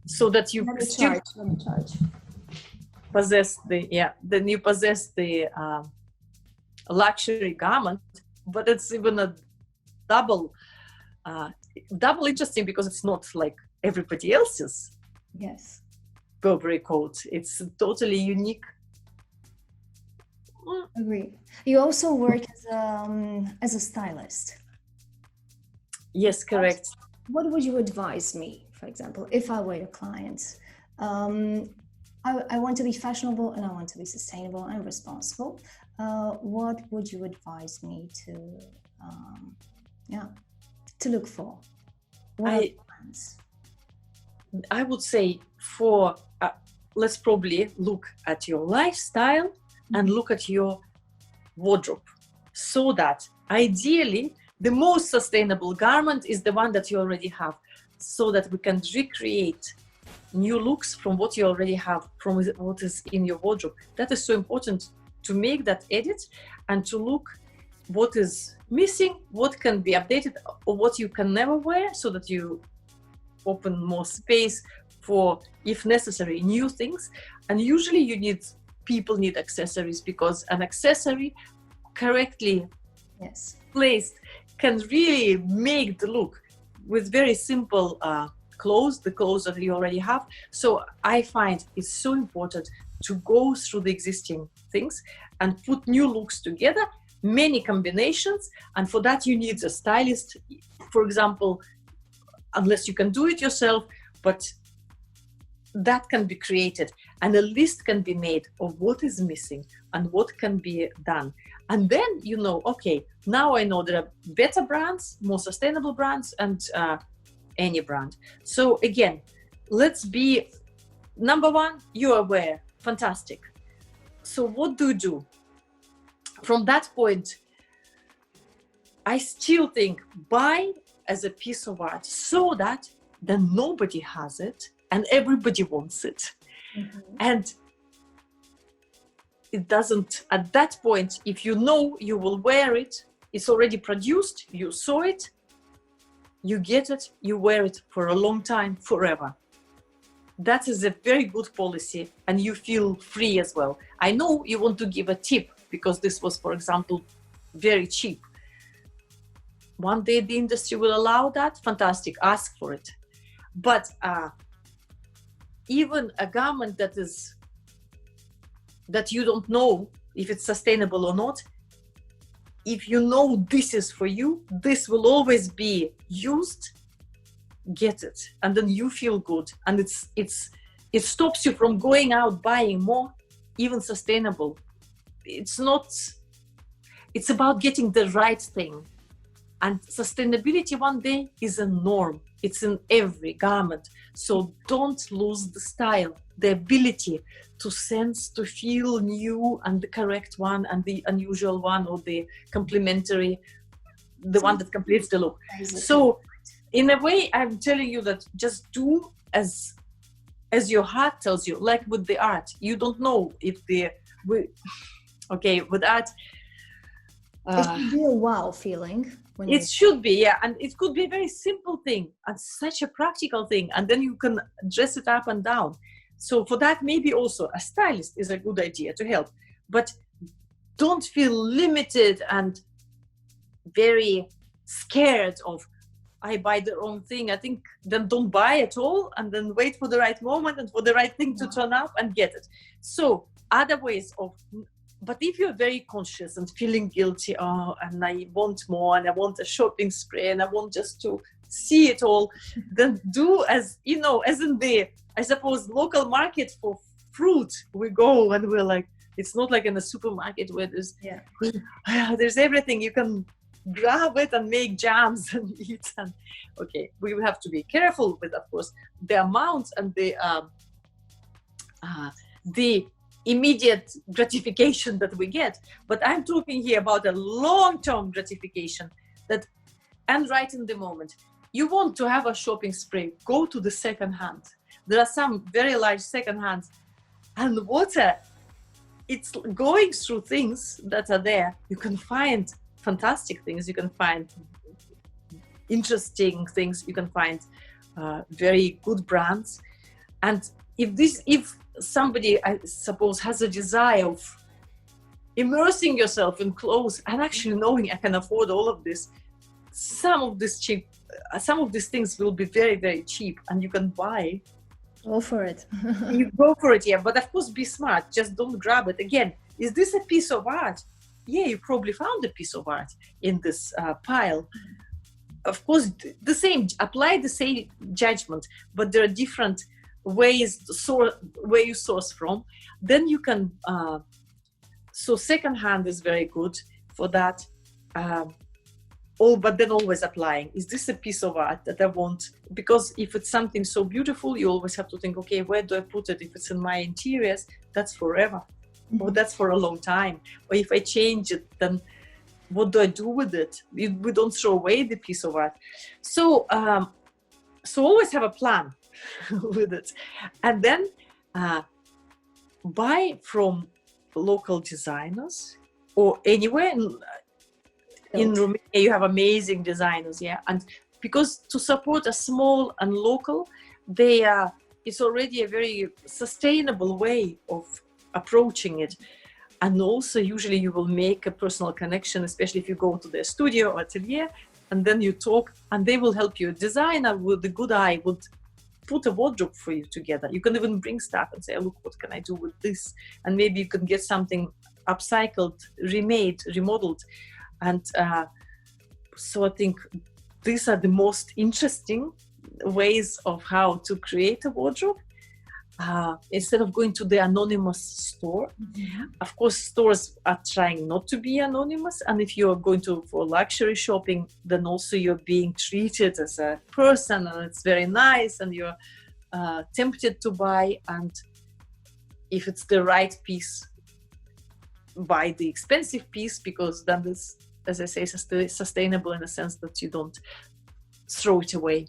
so that you still possess then you possess the luxury garment, but it's even a double interesting, because it's not like everybody else's Burberry coat. It's totally unique. Agree. You also work as a stylist. Yes, correct. What would you advise me, for example, if I were your client? I want to be fashionable and I want to be sustainable and responsible. What would you advise me to look for? I would say let's probably look at your lifestyle and look at your wardrobe, so that ideally the most sustainable garment is the one that you already have, so that we can recreate new looks from what you already have, from what is in your wardrobe. That is so important, to make that edit and to look what is missing, what can be updated, or what you can never wear, so that you open more space for, if necessary, new things. And usually people need accessories, because an accessory correctly placed can really make the look with very simple clothes, the clothes that you already have. So I find it's so important to go through the existing things and put new looks together, many combinations. And for that you need a stylist, for example, unless you can do it yourself, but that can be created, and a list can be made of what is missing and what can be done. And then okay, now I know there are better brands, more sustainable brands, and any brand. So again, let's be number one, you're aware, fantastic. So what do you do? From that point, I still think buy as a piece of art, so that then nobody has it and everybody wants it. And it doesn't, at that point, if you know you will wear it, it's already produced, you saw it, you get it, you wear it for a long time, forever. That is a very good policy, and you feel free as well. I know you want to give a tip, because this was, for example, very cheap. One day the industry will allow that, fantastic, ask for it. But even a garment that you don't know if it's sustainable or not, if you know this is for you, this will always be used, get it, and then you feel good, and it stops you from going out buying more, even sustainable. It's not it's about getting the right thing. And sustainability one day is a norm. It's in every garment. So don't lose the style, the ability to sense, to feel new and the correct one and the unusual one, or the complementary, the one that completes the look. So in a way, I'm telling you that just do as your heart tells you, like with the art. You don't know if with art, it should be a wow feeling. It should be, yeah. And it could be a very simple thing and such a practical thing. And then you can dress it up and down. So for that, maybe also a stylist is a good idea to help. But don't feel limited and very scared of, I buy the wrong thing. I think then don't buy at all, and then wait for the right moment and for the right thing to turn up and get it. So other ways of, but if you're very conscious and feeling guilty, and I want more, and I want a shopping spree, and I want just to see it all, then do as, as in the, I suppose, local market for fruit, we go and we're like, it's not like in a supermarket where there's everything. You can grab it and make jams and eat. And okay, we have to be careful with, of course, the amounts and the immediate gratification that we get. But I'm talking here about a long-term gratification and right in the moment. You want to have a shopping spree, go to the second hand. There are some very large second hands, and it's going through things that are there. You can find fantastic things, you can find interesting things, you can find very good brands. And if somebody, I suppose, has a desire of immersing yourself in clothes and actually knowing I can afford all of this, some of these things will be very, very cheap, and you can buy. Go for it. You go for it, yeah. But of course, be smart. Just don't grab it. Again, is this a piece of art? Yeah, you probably found a piece of art in this pile. Of course, apply the same judgment, but there are different ways where you source from. Then you can, so secondhand is very good for that. But then always applying, is this a piece of art that I want? Because if it's something so beautiful, you always have to think, okay, where do I put it? If it's in my interiors, that's forever. Or that's for a long time. Or if I change it, then what do I do with it? We don't throw away the piece of art. So always have a plan with it. And then buy from local designers, or anywhere. In Romania, you have amazing designers, yeah. And because to support a small and local, it's already a very sustainable way of approaching it. And also, usually you will make a personal connection, especially if you go to their studio or atelier, and then you talk, and they will help you. A designer with a good eye would put a wardrobe for you together. You can even bring stuff and say, look, what can I do with this? And maybe you can get something upcycled, remade, remodeled. And so I think these are the most interesting ways of how to create a wardrobe. Instead of going to the anonymous store. Mm-hmm. Of course, stores are trying not to be anonymous. And if you're going for luxury shopping, then also you're being treated as a person, and it's very nice, and you're tempted to buy. And if it's the right piece, buy the expensive piece, because then this, as I say, sustainable in a sense that you don't throw it away.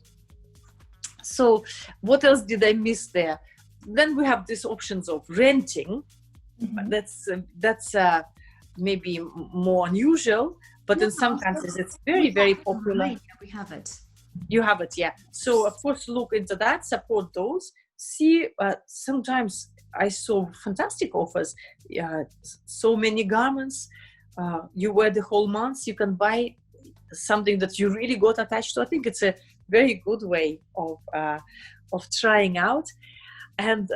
So what else did I miss there? Then we have these options of renting. Mm-hmm. That's maybe more unusual, but in some countries it's very, very popular. Yeah, we have it. You have it, yeah. So of course, look into that, support those. See, sometimes I saw fantastic offers. So many garments. You wear the whole month. You can buy something that you really got attached to. I think it's a very good way of trying out. And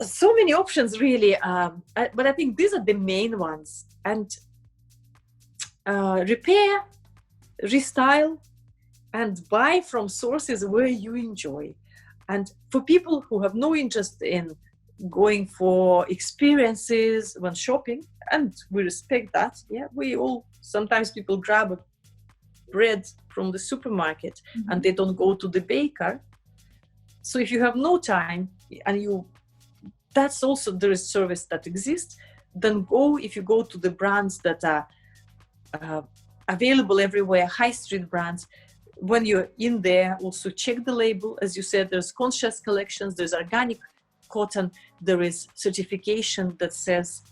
so many options, really. But I think these are the main ones. And repair, restyle, and buy from sources where you enjoy. And for people who have no interest in going for experiences when shopping, and we respect that. Yeah, we all, sometimes people grab bread from the supermarket and they don't go to the baker. So if you have no time and that's also, there is service that exists, then if you go to the brands that are available everywhere, high street brands. When you're in there, also check the label. As you said, there's conscious collections, there's organic cotton, there is certification that says,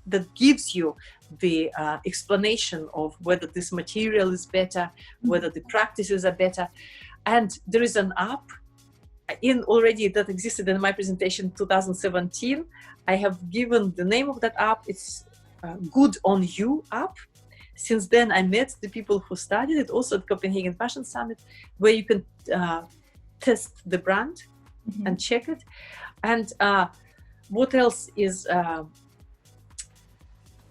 that gives you the explanation of whether this material is better, whether the practices are better. And there is an app already that existed in my presentation 2017. I have given the name of that app. It's Good on You app. Since then, I met the people who studied it also at Copenhagen Fashion Summit, where you can test the brand and check it. And what else is,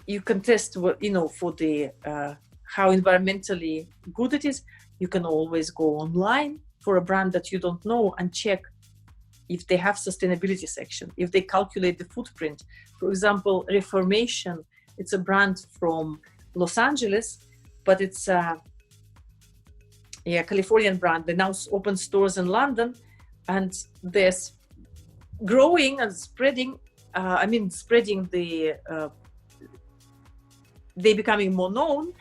you can test what, for the how environmentally good it is. You can always go online for a brand that you don't know and check if they have sustainability section, if they calculate the footprint. For example, Reformation, it's a brand from Los Angeles, but it's a Californian brand. They now open stores in London, and they're growing and spreading. Spreading they're becoming more known.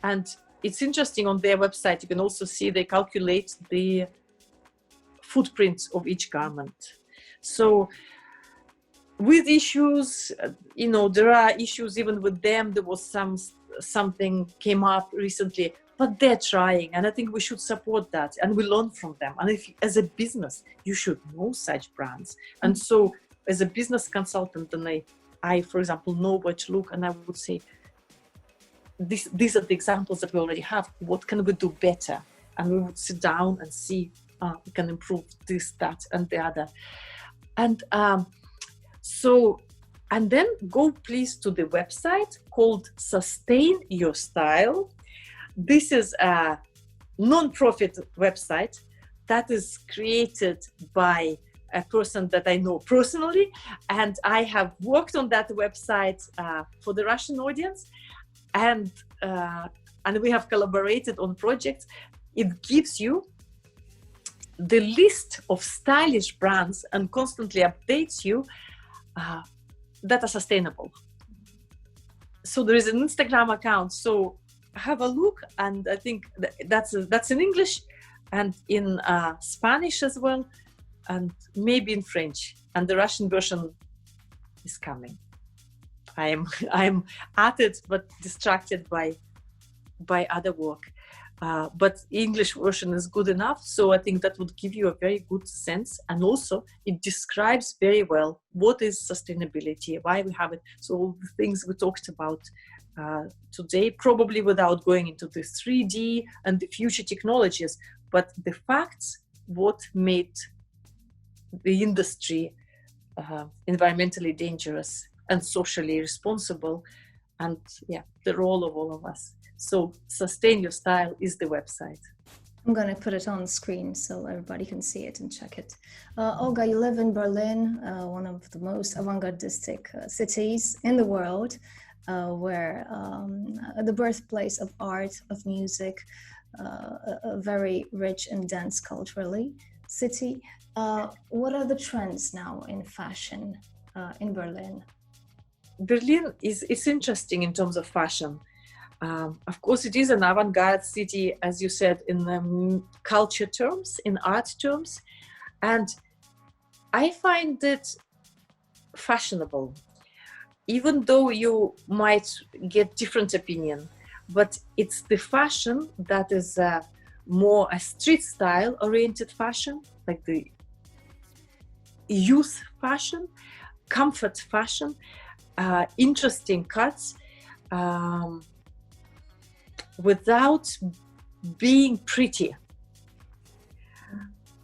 And it's interesting, on their website, you can also see they calculate the footprint of each garment. So with issues, there are issues even with them. There was something came up recently, but they're trying, and I think we should support that, and we learn from them. And if, as a business, you should know such brands. And so as a business consultant, then I for example, know where to look, and I would say, these are the examples that we already have. What can we do better? And we would sit down and see, we can improve this, that, and the other. And and then go please to the website called Sustain Your Style. This is a non-profit website that is created by a person that I know personally. And I have worked on that website for the Russian audience. And we have collaborated on projects. It gives you the list of stylish brands and constantly updates you that are sustainable. So there is an Instagram account. So have a look, and I think that's in English and in Spanish as well, and maybe in French. And the Russian version is coming. I'm at it, but distracted by other work. But English version is good enough. So I think that would give you a very good sense. And also it describes very well what is sustainability, why we have it. So all the things we talked about today, probably without going into the 3D and the future technologies, but the facts, what made the industry environmentally dangerous and socially responsible, and the role of all of us. So Sustain Your Style is the website. I'm going to put it on the screen so everybody can see it and check it. Olga, you live in Berlin, one of the most avant-gardistic cities in the world, where the birthplace of art, of music, a very rich and dense culturally city. What are the trends now in fashion in Berlin? Berlin it's interesting in terms of fashion. Of course, it is an avant-garde city, as you said, in culture terms, in art terms. And I find it fashionable, even though you might get different opinion. But it's the fashion that is more a street style oriented fashion, like the youth fashion, comfort fashion, interesting cuts, without being pretty.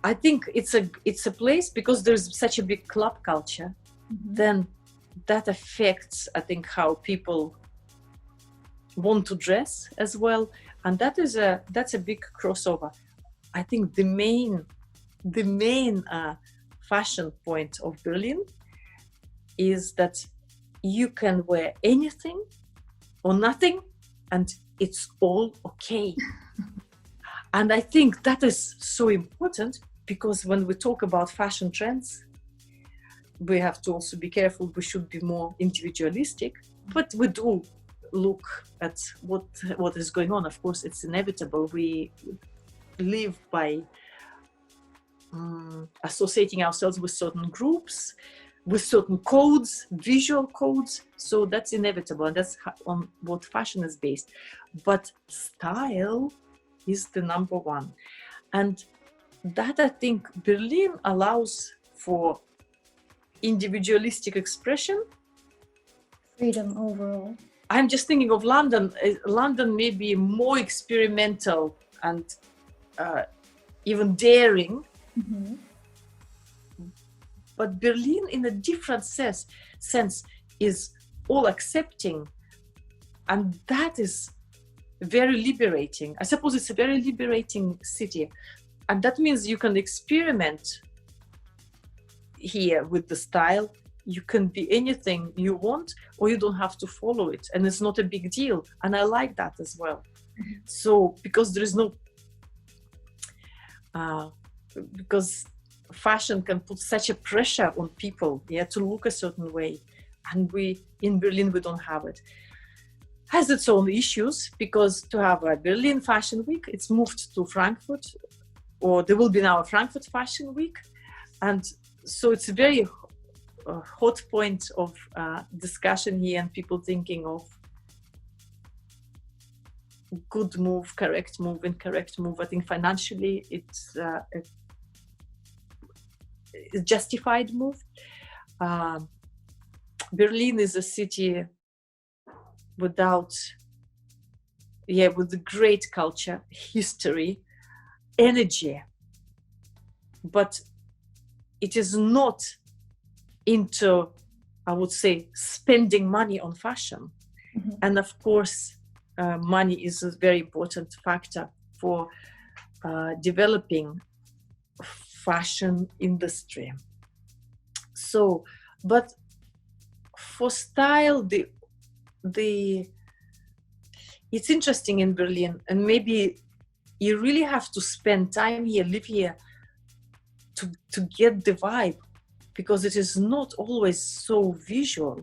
I think it's a place, because there's such a big club culture, then that affects, I think, how people want to dress as well. And that's a big crossover. I think the main fashion point of Berlin is that you can wear anything or nothing and it's all okay. And I think that is so important, because when we talk about fashion trends, we have to also be careful. We should be more individualistic, but we do look at what is going on. Of course, it's inevitable. We live by associating ourselves with certain groups, with certain codes, visual codes. So that's inevitable, and that's on what fashion is based. But style is the number one. And that, I think, Berlin allows for individualistic expression. Freedom overall. I'm just thinking of London. London may be more experimental and even daring. Mm-hmm. But Berlin, in a different sense, is all accepting. And that is very liberating. I suppose it's a very liberating city. And that means you can experiment here with the style. You can be anything you want, or you don't have to follow it. And it's not a big deal. And I like that as well. Mm-hmm. So, because there is no... because fashion can put such a pressure on people, to look a certain way. And in Berlin, we don't have it. Has its own issues, because to have a Berlin Fashion Week, it's moved to Frankfurt, or there will be now a Frankfurt Fashion Week. And so it's a very hot point of discussion here, and people thinking of good move, correct move, incorrect move. I think financially it's a justified move. Berlin is a city with a great culture, history, energy, but it is not into, I would say, spending money on fashion. Mm-hmm. And of course, money is a very important factor for developing fashion industry. So, but for style, it's interesting in Berlin, and maybe you really have to spend time here, live here, to get the vibe, because it is not always so visual.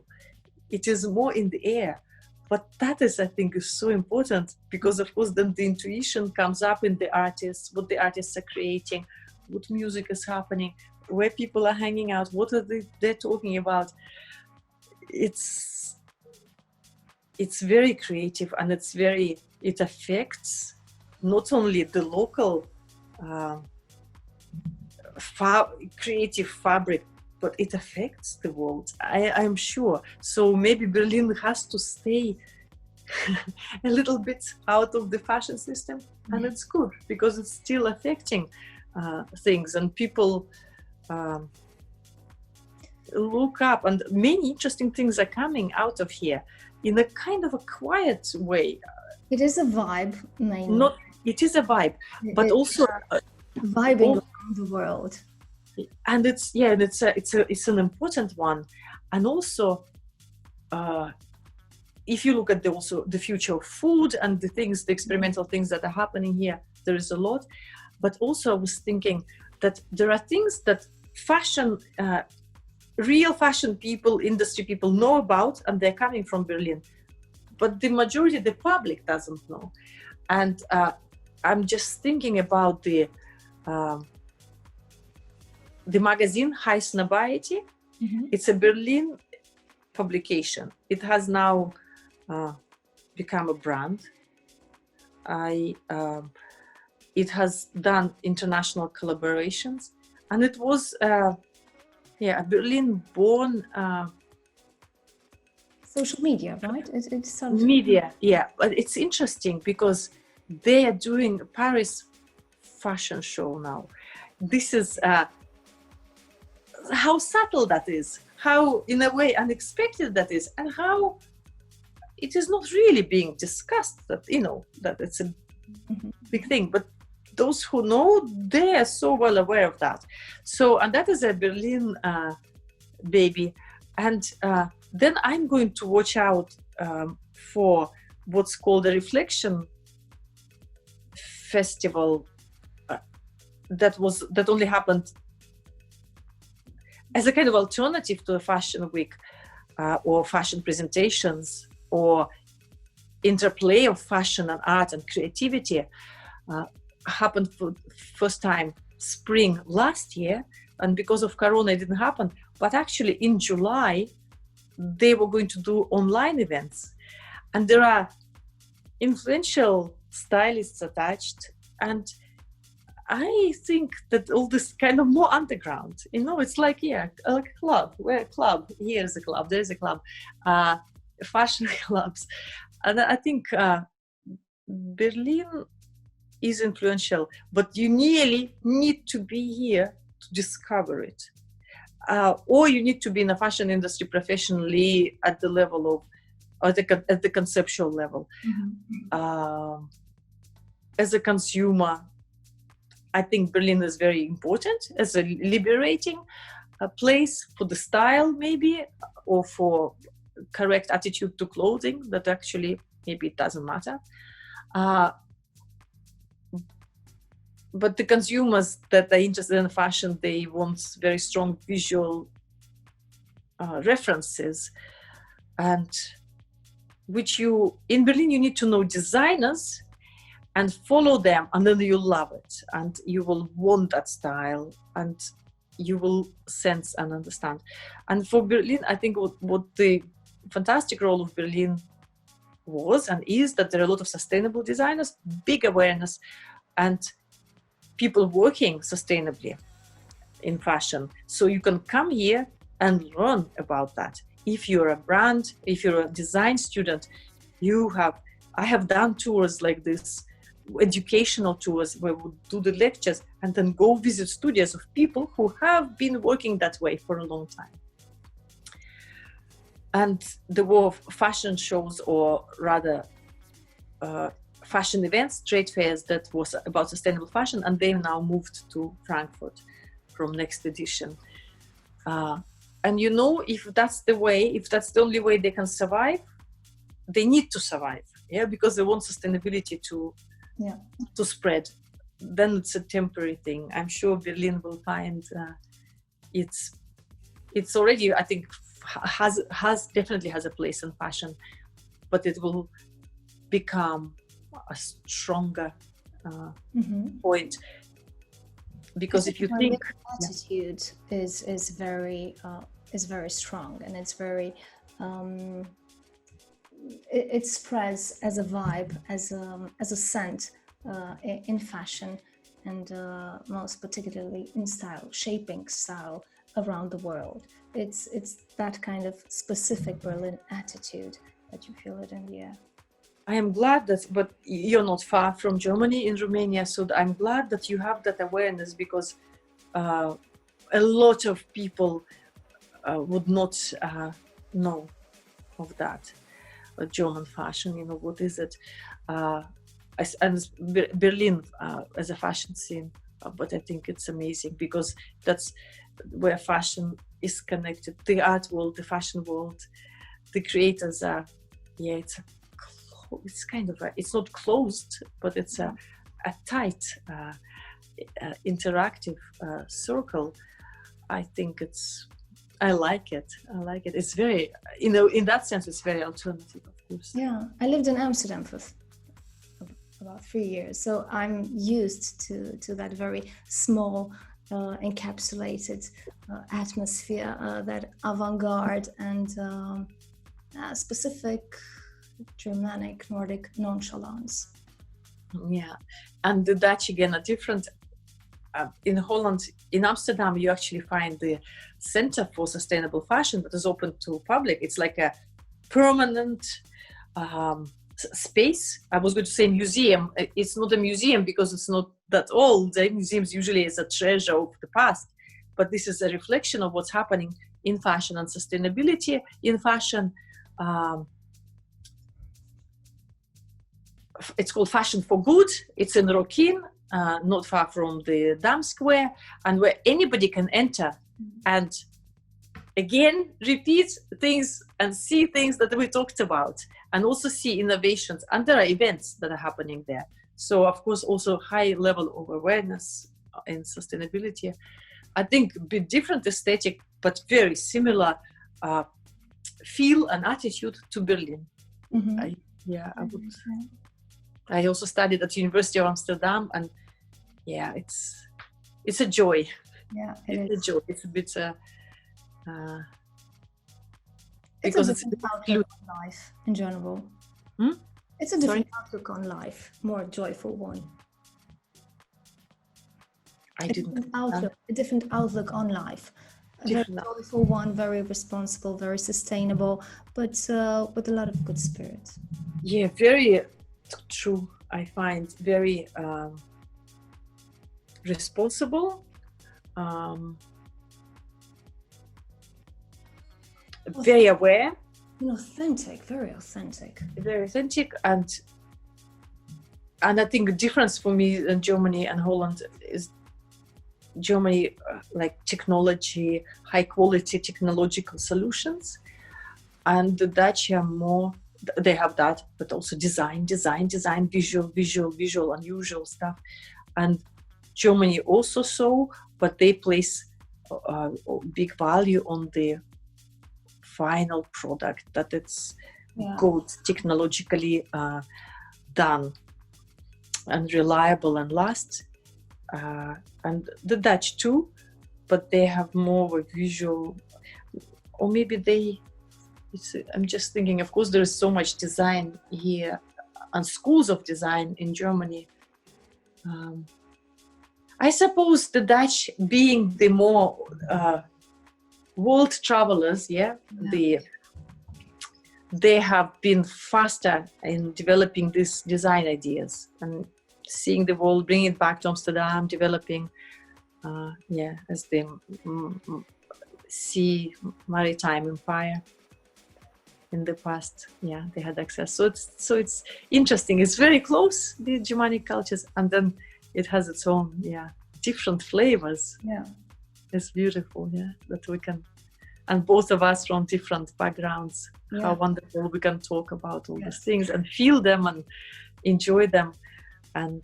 It is more in the air. But that is, I think, is so important, because of course then the intuition comes up in the artists, what the artists are creating, what music is happening, where people are hanging out, what are they're talking about. It's very creative, and it affects not only the local creative fabric, but it affects the world, I'm sure. So maybe Berlin has to stay a little bit out of the fashion system, and it's good, because it's still affecting things, and people look up, and many interesting things are coming out of here in a kind of a quiet way. It is a vibe, mainly. It is a vibe, but it's also vibing around the world. And it's an important one. And also, if you look at the future of food and the experimental things that are happening here, there is a lot. But also I was thinking that there are things that fashion, real fashion people, industry people know about, and they're coming from Berlin. But the majority of the public doesn't know. And I'm just thinking about the magazine High Snobiety. Mm-hmm. It's a Berlin publication. It has now become a brand. It has done international collaborations, and it was a Berlin-born social media, right? It's media, yeah. But it's interesting because they are doing a Paris fashion show now. This is how subtle that is, how in a way unexpected that is, and how it is not really being discussed that that it's a big thing. But those who know, they are so well aware of that. So, and that is a Berlin baby. And then I'm going to watch out for what's called a reflection festival that only happened as a kind of alternative to a fashion week or fashion presentations or interplay of fashion and art and creativity. Happened for first time spring last year, and because of Corona it didn't happen. But actually in July they were going to do online events, and there are influential stylists attached, and I think that all this kind of more underground, it's like like a club. We're a club. Here's a club. There's a club. Fashion clubs, and I think Berlin is influential, but you nearly need to be here to discover it, or you need to be in the fashion industry professionally at the level of, or at the conceptual level. Mm-hmm. As a consumer, I think Berlin is very important as a liberating place for the style, maybe, or for correct attitude to clothing, that actually maybe it doesn't matter. But the consumers that are interested in fashion, they want very strong visual references, and in Berlin you need to know designers and follow them, and then you'll love it, and you will want that style, and you will sense and understand. And for Berlin, I think what the fantastic role of Berlin was and is that there are a lot of sustainable designers, big awareness, and people working sustainably in fashion. So you can come here and learn about that. If you're a brand, if you're a design student, I have done tours like this, educational tours where we do the lectures and then go visit studios of people who have been working that way for a long time. And there were fashion shows, or rather fashion events, trade fairs that was about sustainable fashion, and they've now moved to Frankfurt from next edition. And if that's the only way they can survive, they need to survive, because they want sustainability to spread. Then it's a temporary thing. I'm sure Berlin will find it's already, I think, definitely has a place in fashion, but it will become a stronger point, because if you think attitude is very strong, and it's very it spreads as a vibe, as a scent in fashion, and most particularly in style, shaping style around the world. It's that kind of specific Berlin attitude that you feel it in the air. I am glad but you're not far from Germany, in Romania, so I'm glad that you have that awareness, because a lot of people would not know of that. German fashion, what is it? And Berlin as a fashion scene, but I think it's amazing, because that's where fashion is connected. The art world, the fashion world, the creators are, it's kind of it's not closed, but it's a tight, interactive circle. I think I like it. It's very, in that sense, it's very alternative, of course. Yeah, I lived in Amsterdam for about 3 years, so I'm used to that very small, encapsulated atmosphere, that avant-garde and specific Germanic, Nordic nonchalance. Yeah, and the Dutch again are different. In Holland, in Amsterdam, you actually find the Center for Sustainable Fashion that is open to public. It's like a permanent space. I was going to say museum. It's not a museum because it's not that old. The museums usually is a treasure of the past, but this is a reflection of what's happening in fashion and sustainability in fashion. It's called Fashion for Good. It's in Rokin, not far from the Dam Square, and where anybody can enter and again repeat things and see things that we talked about, and also see innovations. And there are events that are happening there. So of course also high level of awareness in sustainability. I think a bit different aesthetic, but very similar feel and attitude to Berlin. I would. I also studied at University of Amsterdam, and yeah, it's a joy. Yeah, it's a joy. It's a bit because it's a different outlook on life in general. It's a different outlook on life, more joyful one. A different outlook on life. A very joyful one, very responsible, very sustainable, but with a lot of good spirit. Yeah, very true. I find very responsible, very aware, very authentic, and I think the difference for me in Germany and Holland is Germany like technology, high quality technological solutions, and the Dutch are more. They have that, but also design, visual, unusual stuff. And Germany also so, but they place big value on the final product, that it's good, technologically done and reliable and lasts. And the Dutch too, but they have more of a visual, or maybe I'm just thinking, of course, there is so much design here and schools of design in Germany. I suppose the Dutch, being the more world travelers, they have been faster in developing these design ideas and seeing the world, bringing it back to Amsterdam, developing, as the sea maritime empire. In the past, they had access. So it's interesting. It's very close, the Germanic cultures, and then it has its own, different flavors. Yeah, it's beautiful. That we can, and both of us from different backgrounds. How wonderful we can talk about all these things and feel them and enjoy them, and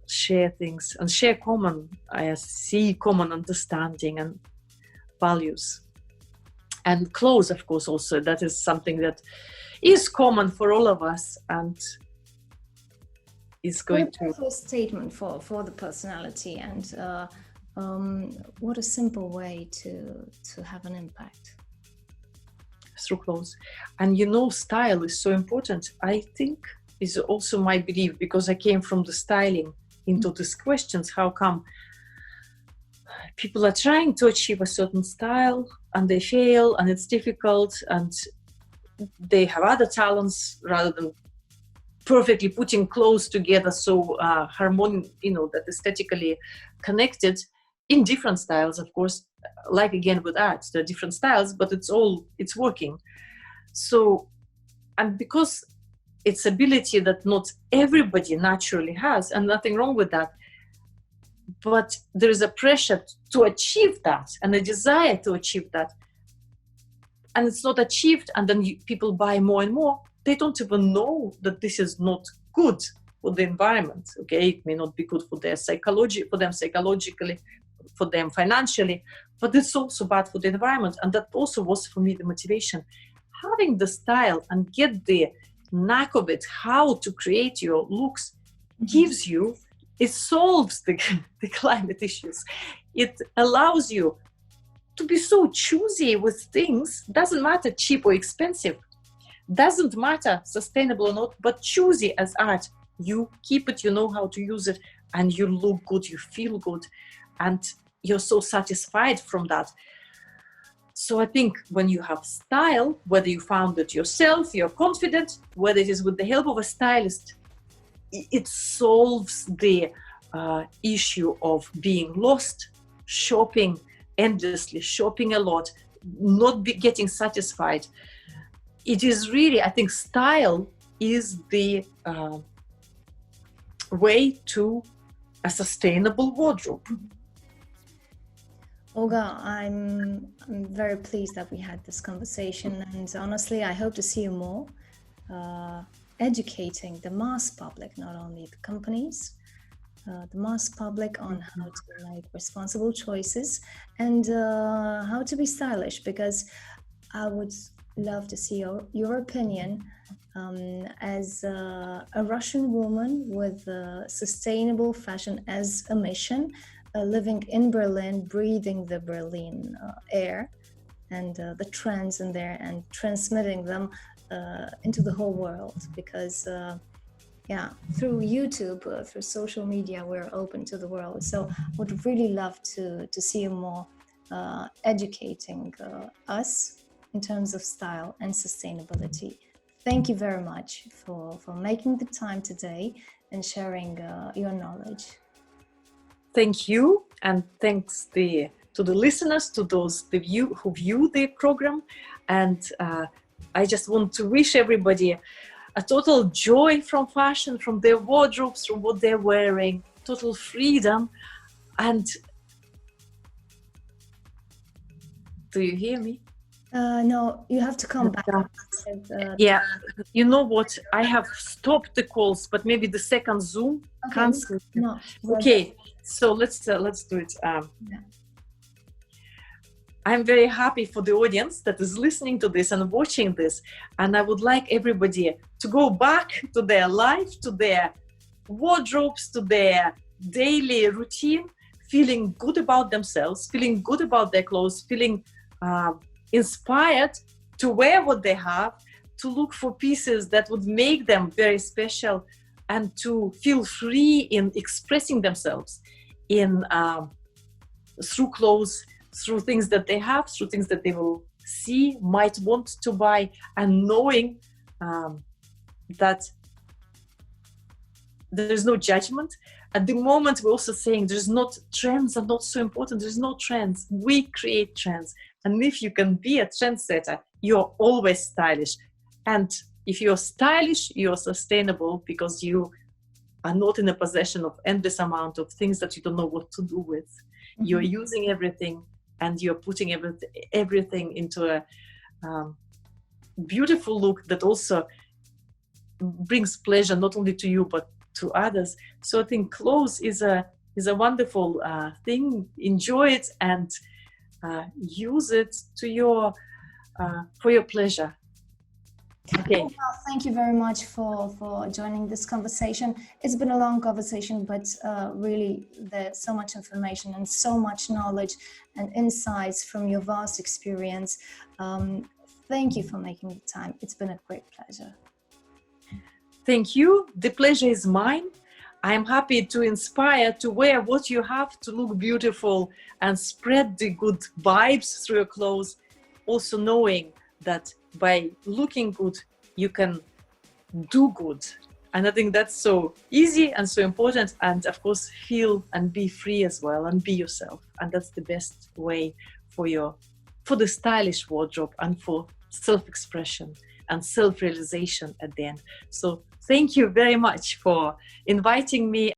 share things and share common understanding and values. And clothes, of course, also, that is something that is common for all of us and is going to... a statement for the personality, and what a simple way to have an impact. Through clothes. And style is so important. I think is also my belief, because I came from the styling into these questions. How come people are trying to achieve a certain style and they fail, and it's difficult, and they have other talents rather than perfectly putting clothes together so harmonious, that aesthetically connected in different styles, of course. Like again with art, there are different styles, but it's working. So, and because it's ability that not everybody naturally has, and nothing wrong with that, but there is a pressure to achieve that and a desire to achieve that, and it's not achieved, and then people buy more and more. They don't even know that this is not good for the environment. Okay, it may not be good for their psychology, for them psychologically, for them financially, but it's also bad for the environment. And that also was for me the motivation. Having the style and get the knack of it, how to create your looks, gives you, it solves the climate issues. It allows you to be so choosy with things. Doesn't matter cheap or expensive, doesn't matter sustainable or not, but choosy as art. You keep it, you know how to use it, and you look good, you feel good, and you're so satisfied from that. So I think when you have style, whether you found it yourself, you're confident, whether it is with the help of a stylist, it solves the issue of being lost, shopping endlessly, shopping a lot, not getting satisfied. It is really, I think style is the way to a sustainable wardrobe. Olga, I'm very pleased that we had this conversation, and honestly, I hope to see you more educating the mass public, not only the companies, the mass public on how to make responsible choices and how to be stylish, because I would love to see your opinion as a Russian woman with sustainable fashion as a mission, living in Berlin, breathing the Berlin air and the trends in there and transmitting them into the whole world, because through YouTube, through social media, we're open to the world. So I would really love to see you more educating us in terms of style and sustainability. Thank you very much for making the time today and sharing your knowledge. Thank you, and thanks to the listeners, to those who view the program. And I just want to wish everybody a total joy from fashion, from their wardrobes, from what they're wearing, total freedom. And do you hear me? No, you have to come back. Yeah, you know what? I have stopped the calls, but maybe the second Zoom cancelled. No. Okay, so let's do it. I'm very happy for the audience that is listening to this and watching this, and I would like everybody to go back to their life, to their wardrobes, to their daily routine, feeling good about themselves, feeling good about their clothes, feeling inspired to wear what they have, to look for pieces that would make them very special, and to feel free in expressing themselves in through clothes, through things that they have, through things that they will see, might want to buy, and knowing that there's no judgment. At the moment, we're also saying trends are not so important. There's no trends. We create trends. And if you can be a trendsetter, you're always stylish. And if you're stylish, you're sustainable, because you are not in a possession of endless amount of things that you don't know what to do with. Mm-hmm. You're using everything, and you're putting everything into a beautiful look that also brings pleasure not only to you but to others. So I think clothes is a wonderful thing. Enjoy it and use it to for your pleasure. Okay. Well, thank you very much for joining this conversation. It's been a long conversation, but really there's so much information and so much knowledge and insights from your vast experience. Thank you for making the time. It's been a great pleasure. Thank you. The pleasure is mine. I'm happy to inspire, to wear what you have, to look beautiful and spread the good vibes through your clothes. Also knowing that by looking good, you can do good. And I think that's so easy and so important. And of course, feel and be free as well, and be yourself. And that's the best way for the stylish wardrobe and for self-expression and self-realization at the end. So thank you very much for inviting me.